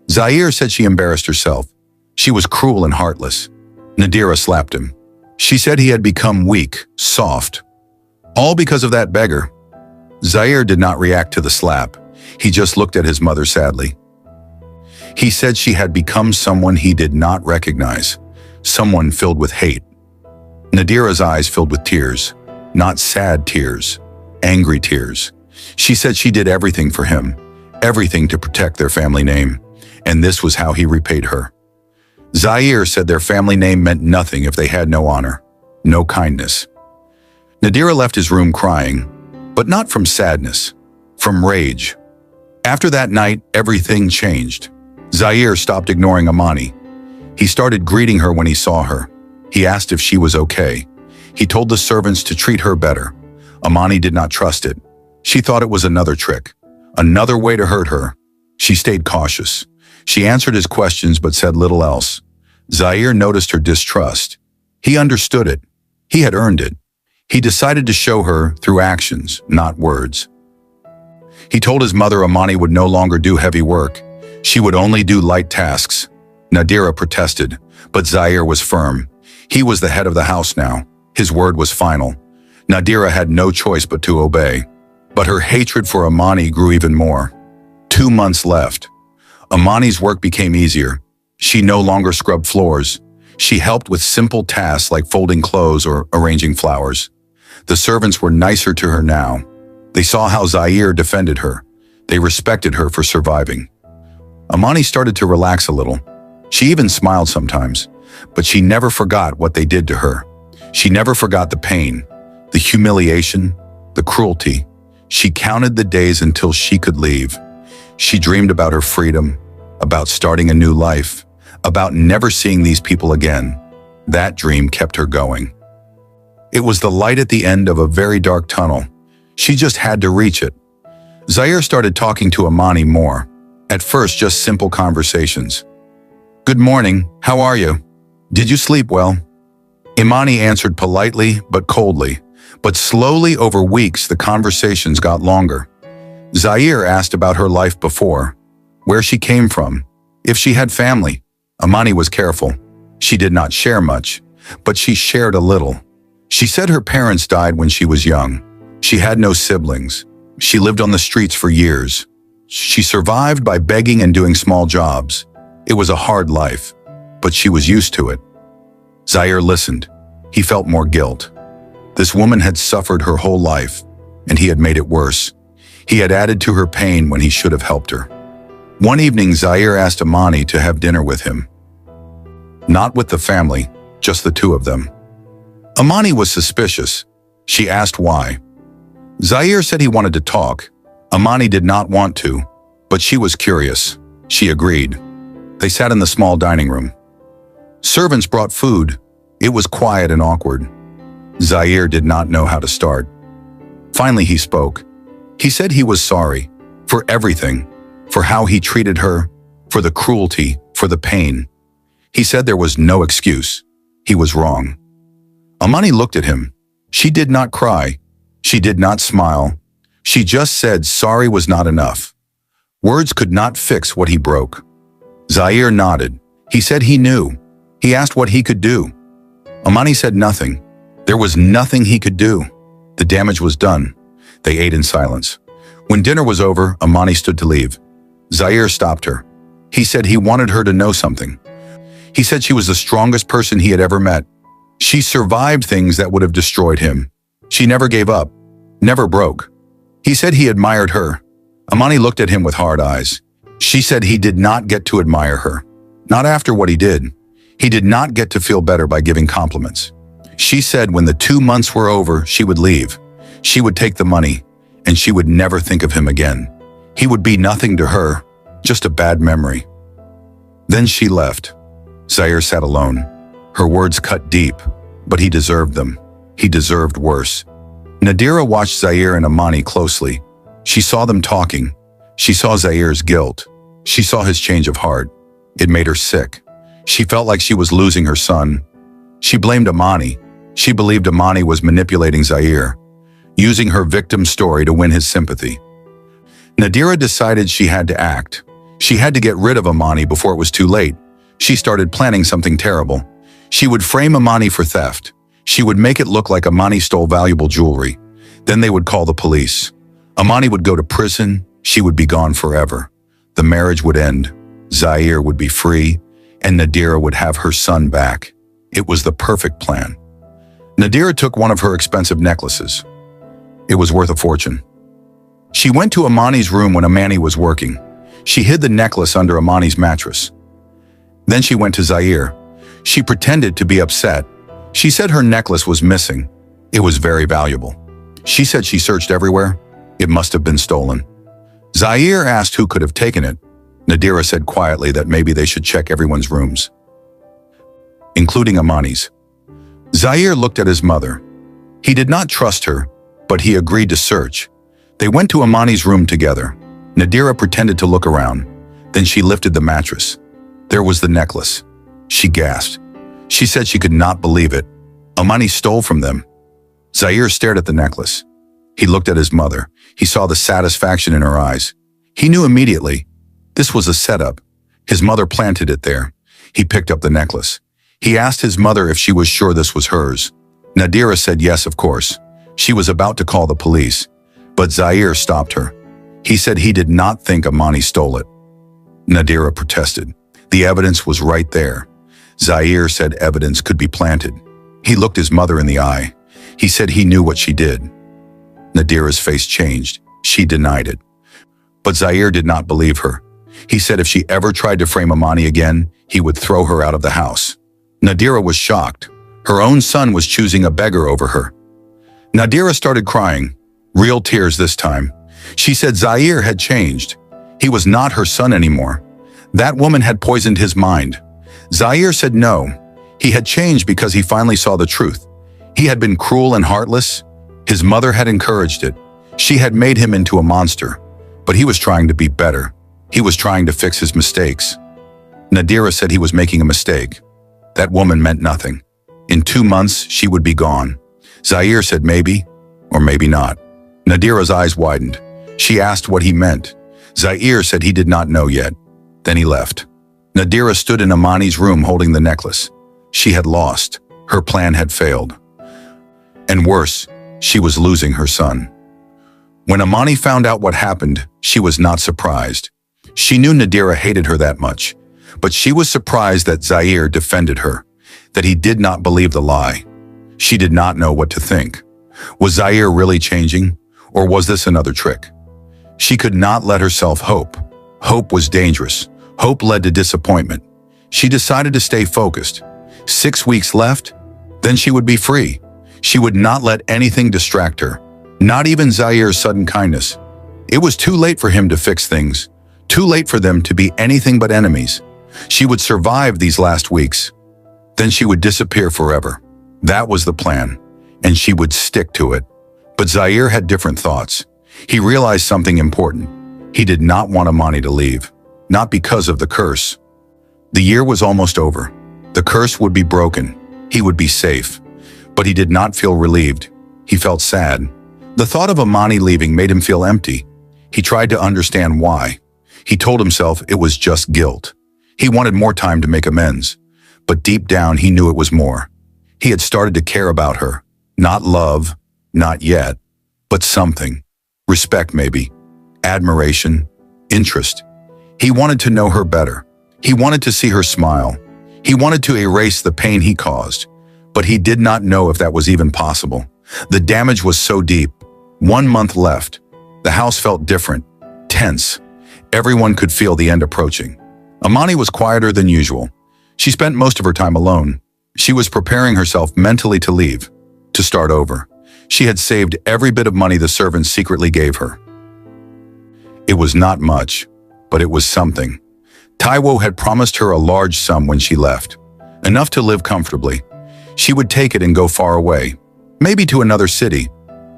Zaire said she embarrassed herself. She was cruel and heartless. Nadira slapped him. She said he had become weak, soft. All because of that beggar. Zaire did not react to the slap. He just looked at his mother sadly. He said she had become someone he did not recognize, someone filled with hate. Nadira's eyes filled with tears, not sad tears, angry tears. She said she did everything for him, everything to protect their family name, and this was how he repaid her. Zaire said their family name meant nothing if they had no honor, no kindness. Nadira left his room crying, but not from sadness, from rage. After that night, everything changed. Zaire stopped ignoring Amani. He started greeting her when he saw her. He asked if she was okay. He told the servants to treat her better. Amani did not trust it. She thought it was another trick, another way to hurt her. She stayed cautious. She answered his questions but said little else. Zaire noticed her distrust. He understood it. He had earned it. He decided to show her through actions, not words. He told his mother Amani would no longer do heavy work. She would only do light tasks. Nadira protested, but Zaire was firm. He was the head of the house now. His word was final. Nadira had no choice but to obey. But her hatred for Amani grew even more. 2 months left. Amani's work became easier. She no longer scrubbed floors. She helped with simple tasks like folding clothes or arranging flowers. The servants were nicer to her now. They saw how Zaire defended her. They respected her for surviving. Amani started to relax a little. She even smiled sometimes, but she never forgot what they did to her. She never forgot the pain, the humiliation, the cruelty. She counted the days until she could leave. She dreamed about her freedom, about starting a new life, about never seeing these people again. That dream kept her going. It was the light at the end of a very dark tunnel. She just had to reach it. Zaire started talking to Amani more. At first, just simple conversations. "Good morning, how are you? Did you sleep well?" Imani answered politely but coldly, but slowly over weeks the conversations got longer. Zaire asked about her life before, where she came from, if she had family. Imani was careful. She did not share much, but she shared a little. She said her parents died when she was young. She had no siblings. She lived on the streets for years. She survived by begging and doing small jobs. It was a hard life, but she was used to it. Zaire listened. He felt more guilt. This woman had suffered her whole life, and he had made it worse. He had added to her pain when he should have helped her. One evening, Zaire asked Imani to have dinner with him. Not with the family, just the two of them. Imani was suspicious. She asked why. Zaire said he wanted to talk. Imani did not want to, but she was curious. She agreed. They sat in the small dining room. Servants brought food. It was quiet and awkward. Zaire did not know how to start. Finally, he spoke. He said he was sorry for everything, for how he treated her, for the cruelty, for the pain. He said there was no excuse. He was wrong. Imani looked at him. She did not cry. She did not smile. She just said sorry was not enough. Words could not fix what he broke. Zaire nodded. He said he knew. He asked what he could do. Imani said nothing. There was nothing he could do. The damage was done. They ate in silence. When dinner was over, Imani stood to leave. Zaire stopped her. He said he wanted her to know something. He said she was the strongest person he had ever met. She survived things that would have destroyed him. She never gave up, never broke. He said he admired her. Imani looked at him with hard eyes. She said he did not get to admire her. Not after what he did. He did not get to feel better by giving compliments. She said when the 2 months were over, she would leave. She would take the money, and she would never think of him again. He would be nothing to her, just a bad memory. Then she left. Zaire sat alone. Her words cut deep, but he deserved them. He deserved worse. Nadira watched Zaire and Amani closely. She saw them talking. She saw Zaire's guilt. She saw his change of heart. It made her sick. She felt like she was losing her son. She blamed Amani. She believed Amani was manipulating Zaire, using her victim's story to win his sympathy. Nadira decided she had to act. She had to get rid of Amani before it was too late. She started planning something terrible. She would frame Amani for theft. She would make it look like Amani stole valuable jewelry. Then they would call the police. Amani would go to prison. She would be gone forever. The marriage would end. Zaire would be free, and Nadira would have her son back. It was the perfect plan. Nadira took one of her expensive necklaces. It was worth a fortune. She went to Amani's room when Amani was working. She hid the necklace under Amani's mattress. Then she went to Zaire. She pretended to be upset. She said her necklace was missing. It was very valuable. She said she searched everywhere. It must have been stolen. Zaire asked who could have taken it. Nadira said quietly that maybe they should check everyone's rooms, including Amani's. Zaire looked at his mother. He did not trust her, but he agreed to search. They went to Amani's room together. Nadira pretended to look around. Then she lifted the mattress. There was the necklace. She gasped. She said she could not believe it. Amani stole from them. Zaire stared at the necklace. He looked at his mother. He saw the satisfaction in her eyes. He knew immediately. This was a setup. His mother planted it there. He picked up the necklace. He asked his mother if she was sure this was hers. Nadira said yes, of course. She was about to call the police, but Zaire stopped her. He said he did not think Amani stole it. Nadira protested. The evidence was right there. Zaire said evidence could be planted. He looked his mother in the eye. He said he knew what she did. Nadira's face changed. She denied it. But Zaire did not believe her. He said if she ever tried to frame Amani again, he would throw her out of the house. Nadira was shocked. Her own son was choosing a beggar over her. Nadira started crying, real tears this time. She said Zaire had changed. He was not her son anymore. That woman had poisoned his mind. Zaire said no. He had changed because he finally saw the truth. He had been cruel and heartless. His mother had encouraged it. She had made him into a monster. But he was trying to be better. He was trying to fix his mistakes. Nadira said he was making a mistake. That woman meant nothing. In 2 months, she would be gone. Zaire said maybe, or maybe not. Nadira's eyes widened. She asked what he meant. Zaire said he did not know yet. Then he left. Nadira stood in Amani's room holding the necklace. She had lost. Her plan had failed. And worse, she was losing her son. When Amani found out what happened, she was not surprised. She knew Nadira hated her that much, but she was surprised that Zaire defended her, that he did not believe the lie. She did not know what to think. Was Zaire really changing, or was this another trick? She could not let herself hope. Hope was dangerous. Hope led to disappointment. She decided to stay focused. 6 weeks left, then she would be free. She would not let anything distract her, not even Zaire's sudden kindness. It was too late for him to fix things, too late for them to be anything but enemies. She would survive these last weeks. Then she would disappear forever. That was the plan, and she would stick to it. But Zaire had different thoughts. He realized something important. He did not want Amani to leave, not because of the curse. The year was almost over. The curse would be broken. He would be safe. But he did not feel relieved. He felt sad. The thought of Amani leaving made him feel empty. He tried to understand why. He told himself it was just guilt. He wanted more time to make amends. But deep down, he knew it was more. He had started to care about her. Not love, not yet, but something. Respect, maybe. Admiration, interest. He wanted to know her better. He wanted to see her smile. He wanted to erase the pain he caused. But he did not know if that was even possible. The damage was so deep. 1 month left. The house felt different, tense. Everyone could feel the end approaching. Amani was quieter than usual. She spent most of her time alone. She was preparing herself mentally to leave, to start over. She had saved every bit of money the servants secretly gave her. It was not much, but it was something. Taiwo had promised her a large sum when she left. enough to live comfortably. She would take it and go far away, maybe to another city,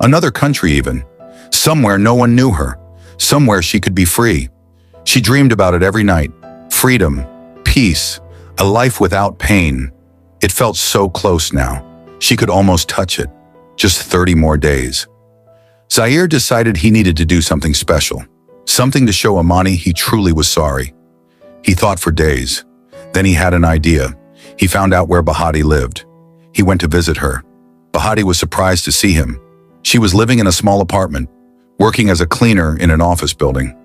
another country even, somewhere no one knew her, somewhere she could be free. She dreamed about it every night. Freedom, peace, a life without pain. It felt so close now. She could almost touch it. Just 30 more days. Zaire decided he needed to do something special, something to show Amani he truly was sorry. He thought for days. Then he had an idea. He found out where Bahati lived. He went to visit her. Bahati was surprised to see him. She was living in a small apartment, working as a cleaner in an office building.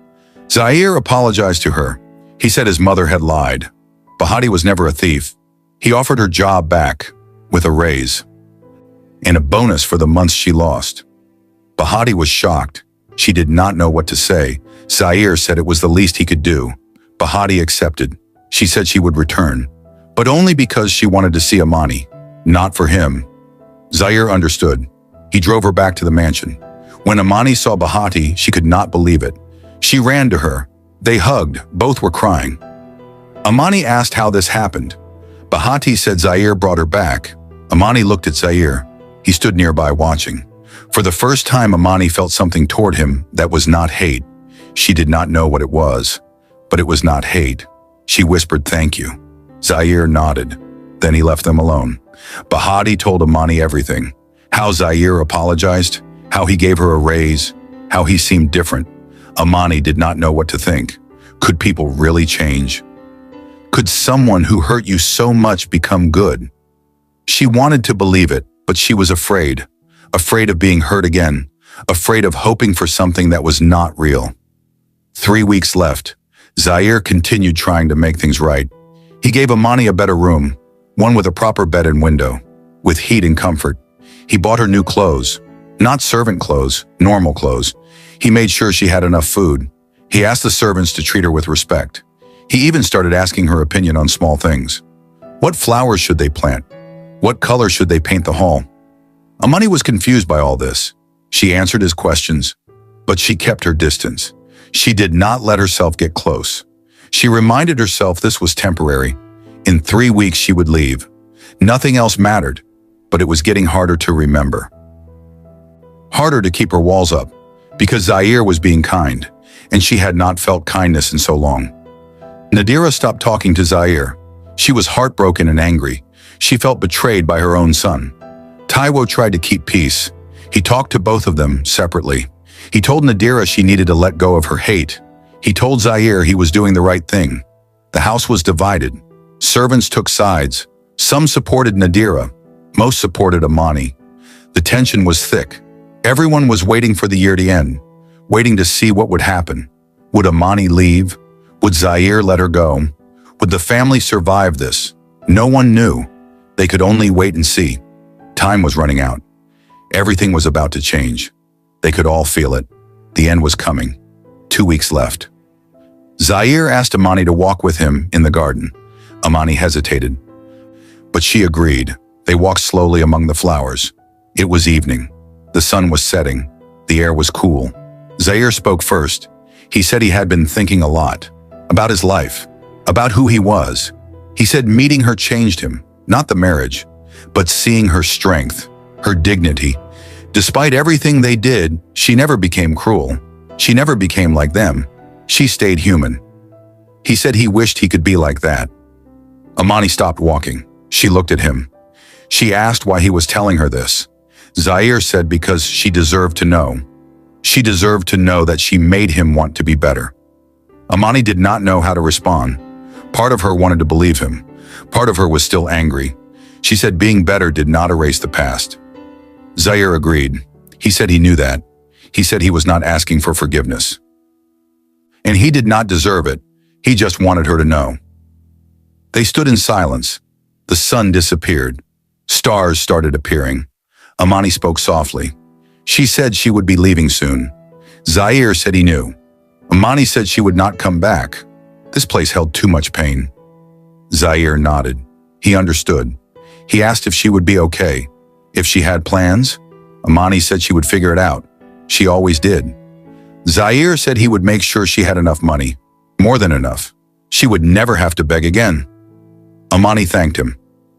Zaire apologized to her. He said his mother had lied. Bahati was never a thief. He offered her job back, with a raise, and a bonus for the months she lost. Bahati was shocked. She did not know what to say. Zaire said it was the least he could do. Bahati accepted. She said she would return, but only because she wanted to see Amani, not for him. Zaire understood. He drove her back to the mansion. When Amani saw Bahati, she could not believe it. She ran to her. They hugged. Both were crying. Amani asked how this happened. Bahati said Zaire brought her back. Amani looked at Zaire. He stood nearby watching. For the first time, Amani felt something toward him that was not hate. She did not know what it was, but it was not hate. She whispered, "Thank you." Zaire nodded. Then he left them alone. Bahati told Amani everything. How Zaire apologized, how he gave her a raise, how he seemed different. Amani did not know what to think. Could people really change? Could someone who hurt you so much become good? She wanted to believe it, but she was afraid. Afraid of being hurt again. Afraid of hoping for something that was not real. 3 weeks left. Zaire continued trying to make things right. He gave Amani a better room, one with a proper bed and window, with heat and comfort. He bought her new clothes, not servant clothes, normal clothes. He made sure she had enough food. He asked the servants to treat her with respect. He even started asking her opinion on small things. What flowers should they plant? What color should they paint the hall? Amani was confused by all this. She answered his questions, but she kept her distance. She did not let herself get close. She reminded herself this was temporary. In 3 weeks she would leave. Nothing else mattered, but it was getting harder to remember. Harder to keep her walls up, because Zaire was being kind, and she had not felt kindness in so long. Nadira stopped talking to Zaire. She was heartbroken and angry. She felt betrayed by her own son. Taiwo tried to keep peace. He talked to both of them separately. He told Nadira she needed to let go of her hate. He told Zaire he was doing the right thing. The house was divided. Servants took sides. Some supported Nadira. Most supported Amani. The tension was thick. Everyone was waiting for the year to end, waiting to see what would happen. Would Amani leave? Would Zaire let her go? Would the family survive this? No one knew. They could only wait and see. Time was running out. Everything was about to change. They could all feel it. The end was coming. 2 weeks left. Zaire asked Amani to walk with him in the garden. Amani hesitated, but she agreed. They walked slowly among the flowers. It was evening. The sun was setting. The air was cool. Zaire spoke first. He said he had been thinking a lot about his life, about who he was. He said meeting her changed him, not the marriage, but seeing her strength, her dignity. Despite everything they did, she never became cruel. She never became like them. She stayed human. He said he wished he could be like that. Amani stopped walking. She looked at him. She asked why he was telling her this. Zaire said because she deserved to know. She deserved to know that she made him want to be better. Amani did not know how to respond. Part of her wanted to believe him. Part of her was still angry. She said being better did not erase the past. Zaire agreed. He said he knew that. He said he was not asking for forgiveness. And he did not deserve it. He just wanted her to know. They stood in silence. The sun disappeared. Stars started appearing. Amani spoke softly. She said she would be leaving soon. Zaire said he knew. Amani said she would not come back. This place held too much pain. Zaire nodded. He understood. He asked if she would be okay, if she had plans. Amani said she would figure it out. She always did. Zaire said he would make sure she had enough money, more than enough. She would never have to beg again. Amani thanked him.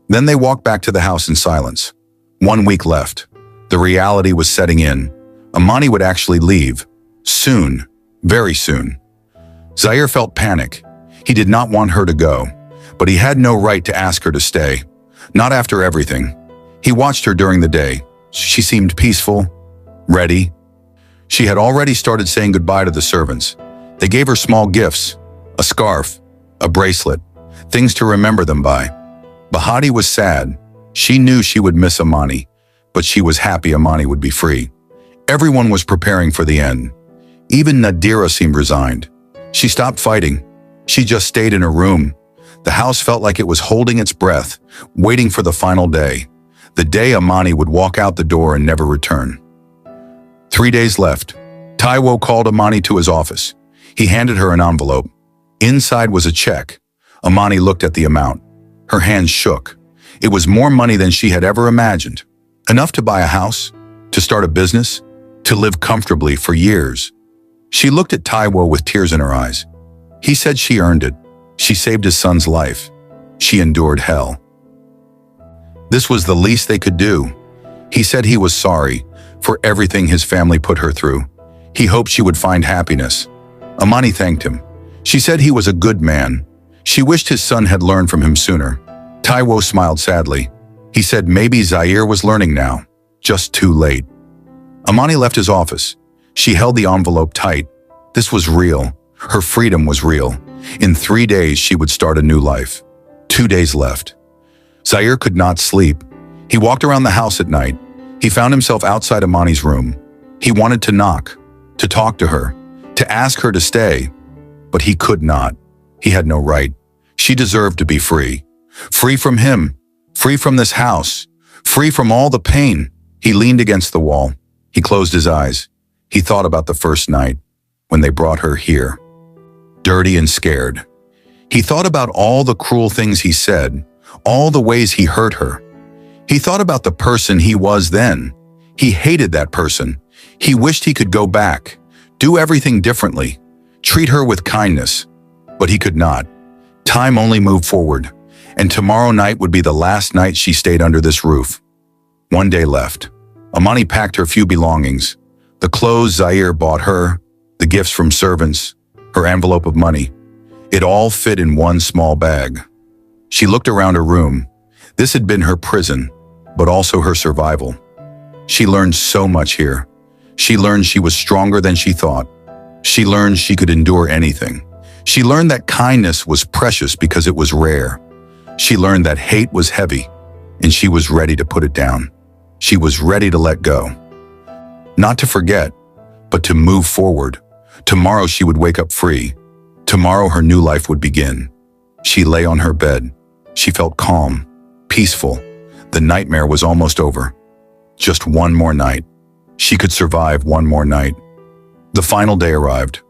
Then they walked back to the house in silence. 1 week left. The reality was setting in. Amani would actually leave. Soon. Very soon. Zaire felt panic. He did not want her to go, but he had no right to ask her to stay. Not after everything. He watched her during the day. She seemed peaceful, ready. She had already started saying goodbye to the servants. They gave her small gifts, a scarf, a bracelet, things to remember them by. Bahati was sad. She knew she would miss Amani, but she was happy Amani would be free. Everyone was preparing for the end. Even Nadira seemed resigned. She stopped fighting. She just stayed in her room. The house felt like it was holding its breath, waiting for the final day. The day Amani would walk out the door and never return. 3 days left. Taiwo called Amani to his office. He handed her an envelope. Inside was a check. Amani looked at the amount. Her hands shook. It was more money than she had ever imagined. Enough to buy a house, to start a business, to live comfortably for years. She looked at Taiwo with tears in her eyes. He said she earned it. She saved his son's life. She endured hell. This was the least they could do. He said he was sorry for everything his family put her through. He hoped she would find happiness. Amani thanked him. She said he was a good man. She wished his son had learned from him sooner. Taiwo smiled sadly. He said maybe Zaire was learning now, just too late. Amani left his office. She held the envelope tight. This was real. Her freedom was real. In 3 days, she would start a new life. 2 days left. Zaire could not sleep. He walked around the house at night. He found himself outside Amani's room. He wanted to knock, to talk to her, to ask her to stay, but he could not. He had no right. She deserved to be free. Free from him, free from this house, free from all the pain. He leaned against the wall. He closed his eyes. He thought about the first night, when they brought her here, dirty and scared. He thought about all the cruel things he said, all the ways he hurt her. He thought about the person he was then. He hated that person. He wished he could go back, do everything differently, treat her with kindness. But he could not. Time only moved forward, and tomorrow night would be the last night she stayed under this roof. 1 day left. Amani packed her few belongings. The clothes Zaire bought her, the gifts from servants, her envelope of money. It all fit in one small bag. She looked around her room. This had been her prison, but also her survival. She learned so much here. She learned she was stronger than she thought. She learned she could endure anything. She learned that kindness was precious because it was rare. She learned that hate was heavy, and she was ready to put it down. She was ready to let go. Not to forget, but to move forward. Tomorrow she would wake up free. Tomorrow her new life would begin. She lay on her bed. She felt calm, peaceful. The nightmare was almost over. Just one more night. She could survive one more night. The final day arrived.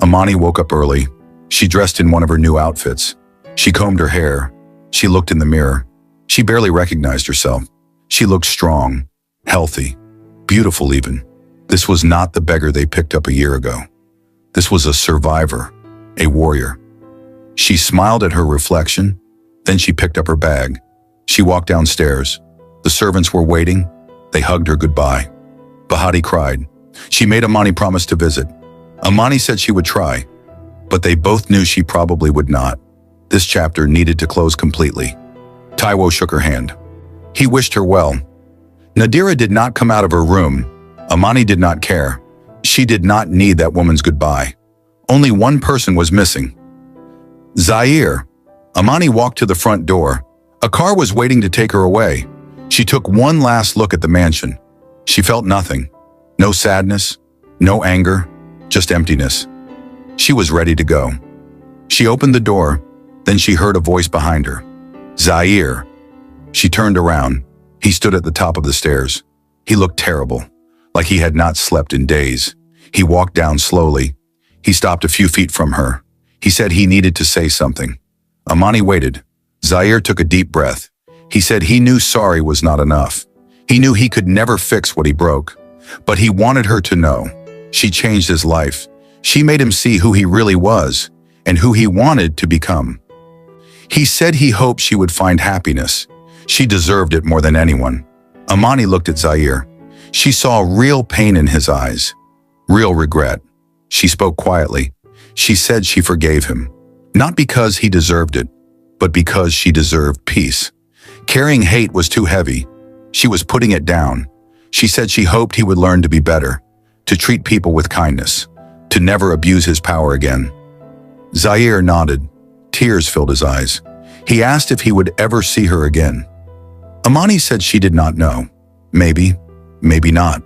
Amani woke up early. She dressed in one of her new outfits. She combed her hair. She looked in the mirror. She barely recognized herself. She looked strong, healthy, beautiful even. This was not the beggar they picked up a year ago. This was a survivor, a warrior. She smiled at her reflection. Then she picked up her bag. She walked downstairs. The servants were waiting. They hugged her goodbye. Bahati cried. She made Amani promise to visit. Amani said she would try, but they both knew she probably would not. This chapter needed to close completely. Taiwo shook her hand. He wished her well. Nadira did not come out of her room. Amani did not care. She did not need that woman's goodbye. Only one person was missing. Zaire. Amani walked to the front door. A car was waiting to take her away. She took one last look at the mansion. She felt nothing. No sadness, no anger, just emptiness. She was ready to go. She opened the door, then she heard a voice behind her. Zaire. She turned around. He stood at the top of the stairs. He looked terrible, like he had not slept in days. He walked down slowly. He stopped a few feet from her. He said he needed to say something. Amani waited. Zaire took a deep breath. He said he knew sorry was not enough. He knew he could never fix what he broke. But he wanted her to know. She changed his life. She made him see who he really was and who he wanted to become. He said he hoped she would find happiness. She deserved it more than anyone. Amani looked at Zaire. She saw real pain in his eyes, real regret. She spoke quietly. She said she forgave him, not because he deserved it, but because she deserved peace. Carrying hate was too heavy. She was putting it down. She said she hoped he would learn to be better, to treat people with kindness, to never abuse his power again. Zaire nodded. Tears filled his eyes. He asked if he would ever see her again. Amani said she did not know. Maybe, maybe not.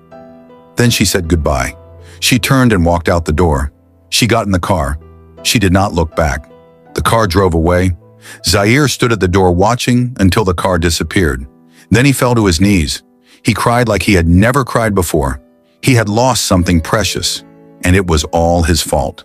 Then she said goodbye. She turned and walked out the door. She got in the car. She did not look back. The car drove away. Zaire stood at the door watching until the car disappeared. Then he fell to his knees. He cried like he had never cried before. He had lost something precious, and it was all his fault.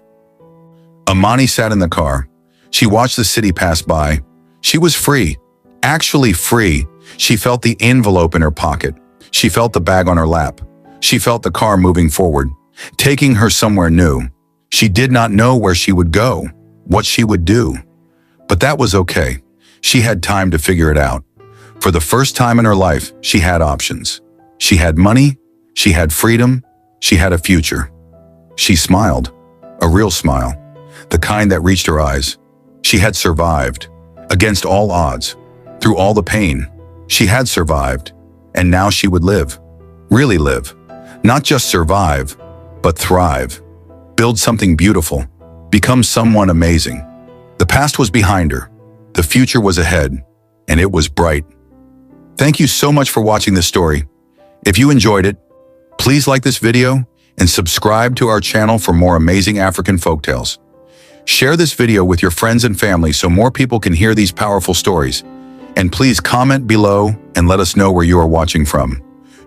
Amani sat in the car. She watched the city pass by. She was free, actually free. She felt the envelope in her pocket. She felt the bag on her lap. She felt the car moving forward, taking her somewhere new. She did not know where she would go, what she would do. But that was okay. She had time to figure it out. For the first time in her life, she had options. She had money, she had freedom, she had a future. She smiled, a real smile, the kind that reached her eyes. She had survived, against all odds, through all the pain. She had survived, and now she would live, really live. Not just survive, but thrive. Build something beautiful, become someone amazing. The past was behind her, the future was ahead, and it was bright. Thank you so much for watching this story. If you enjoyed it, please like this video and subscribe to our channel for more amazing African folktales. Share this video with your friends and family so more people can hear these powerful stories. And please comment below and let us know where you are watching from.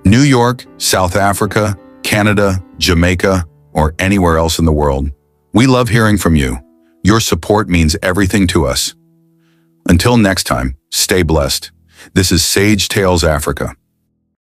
New York, South Africa, Canada, Jamaica, or anywhere else in the world. We love hearing from you. Your support means everything to us. Until next time, stay blessed. This is Sage Tales Africa.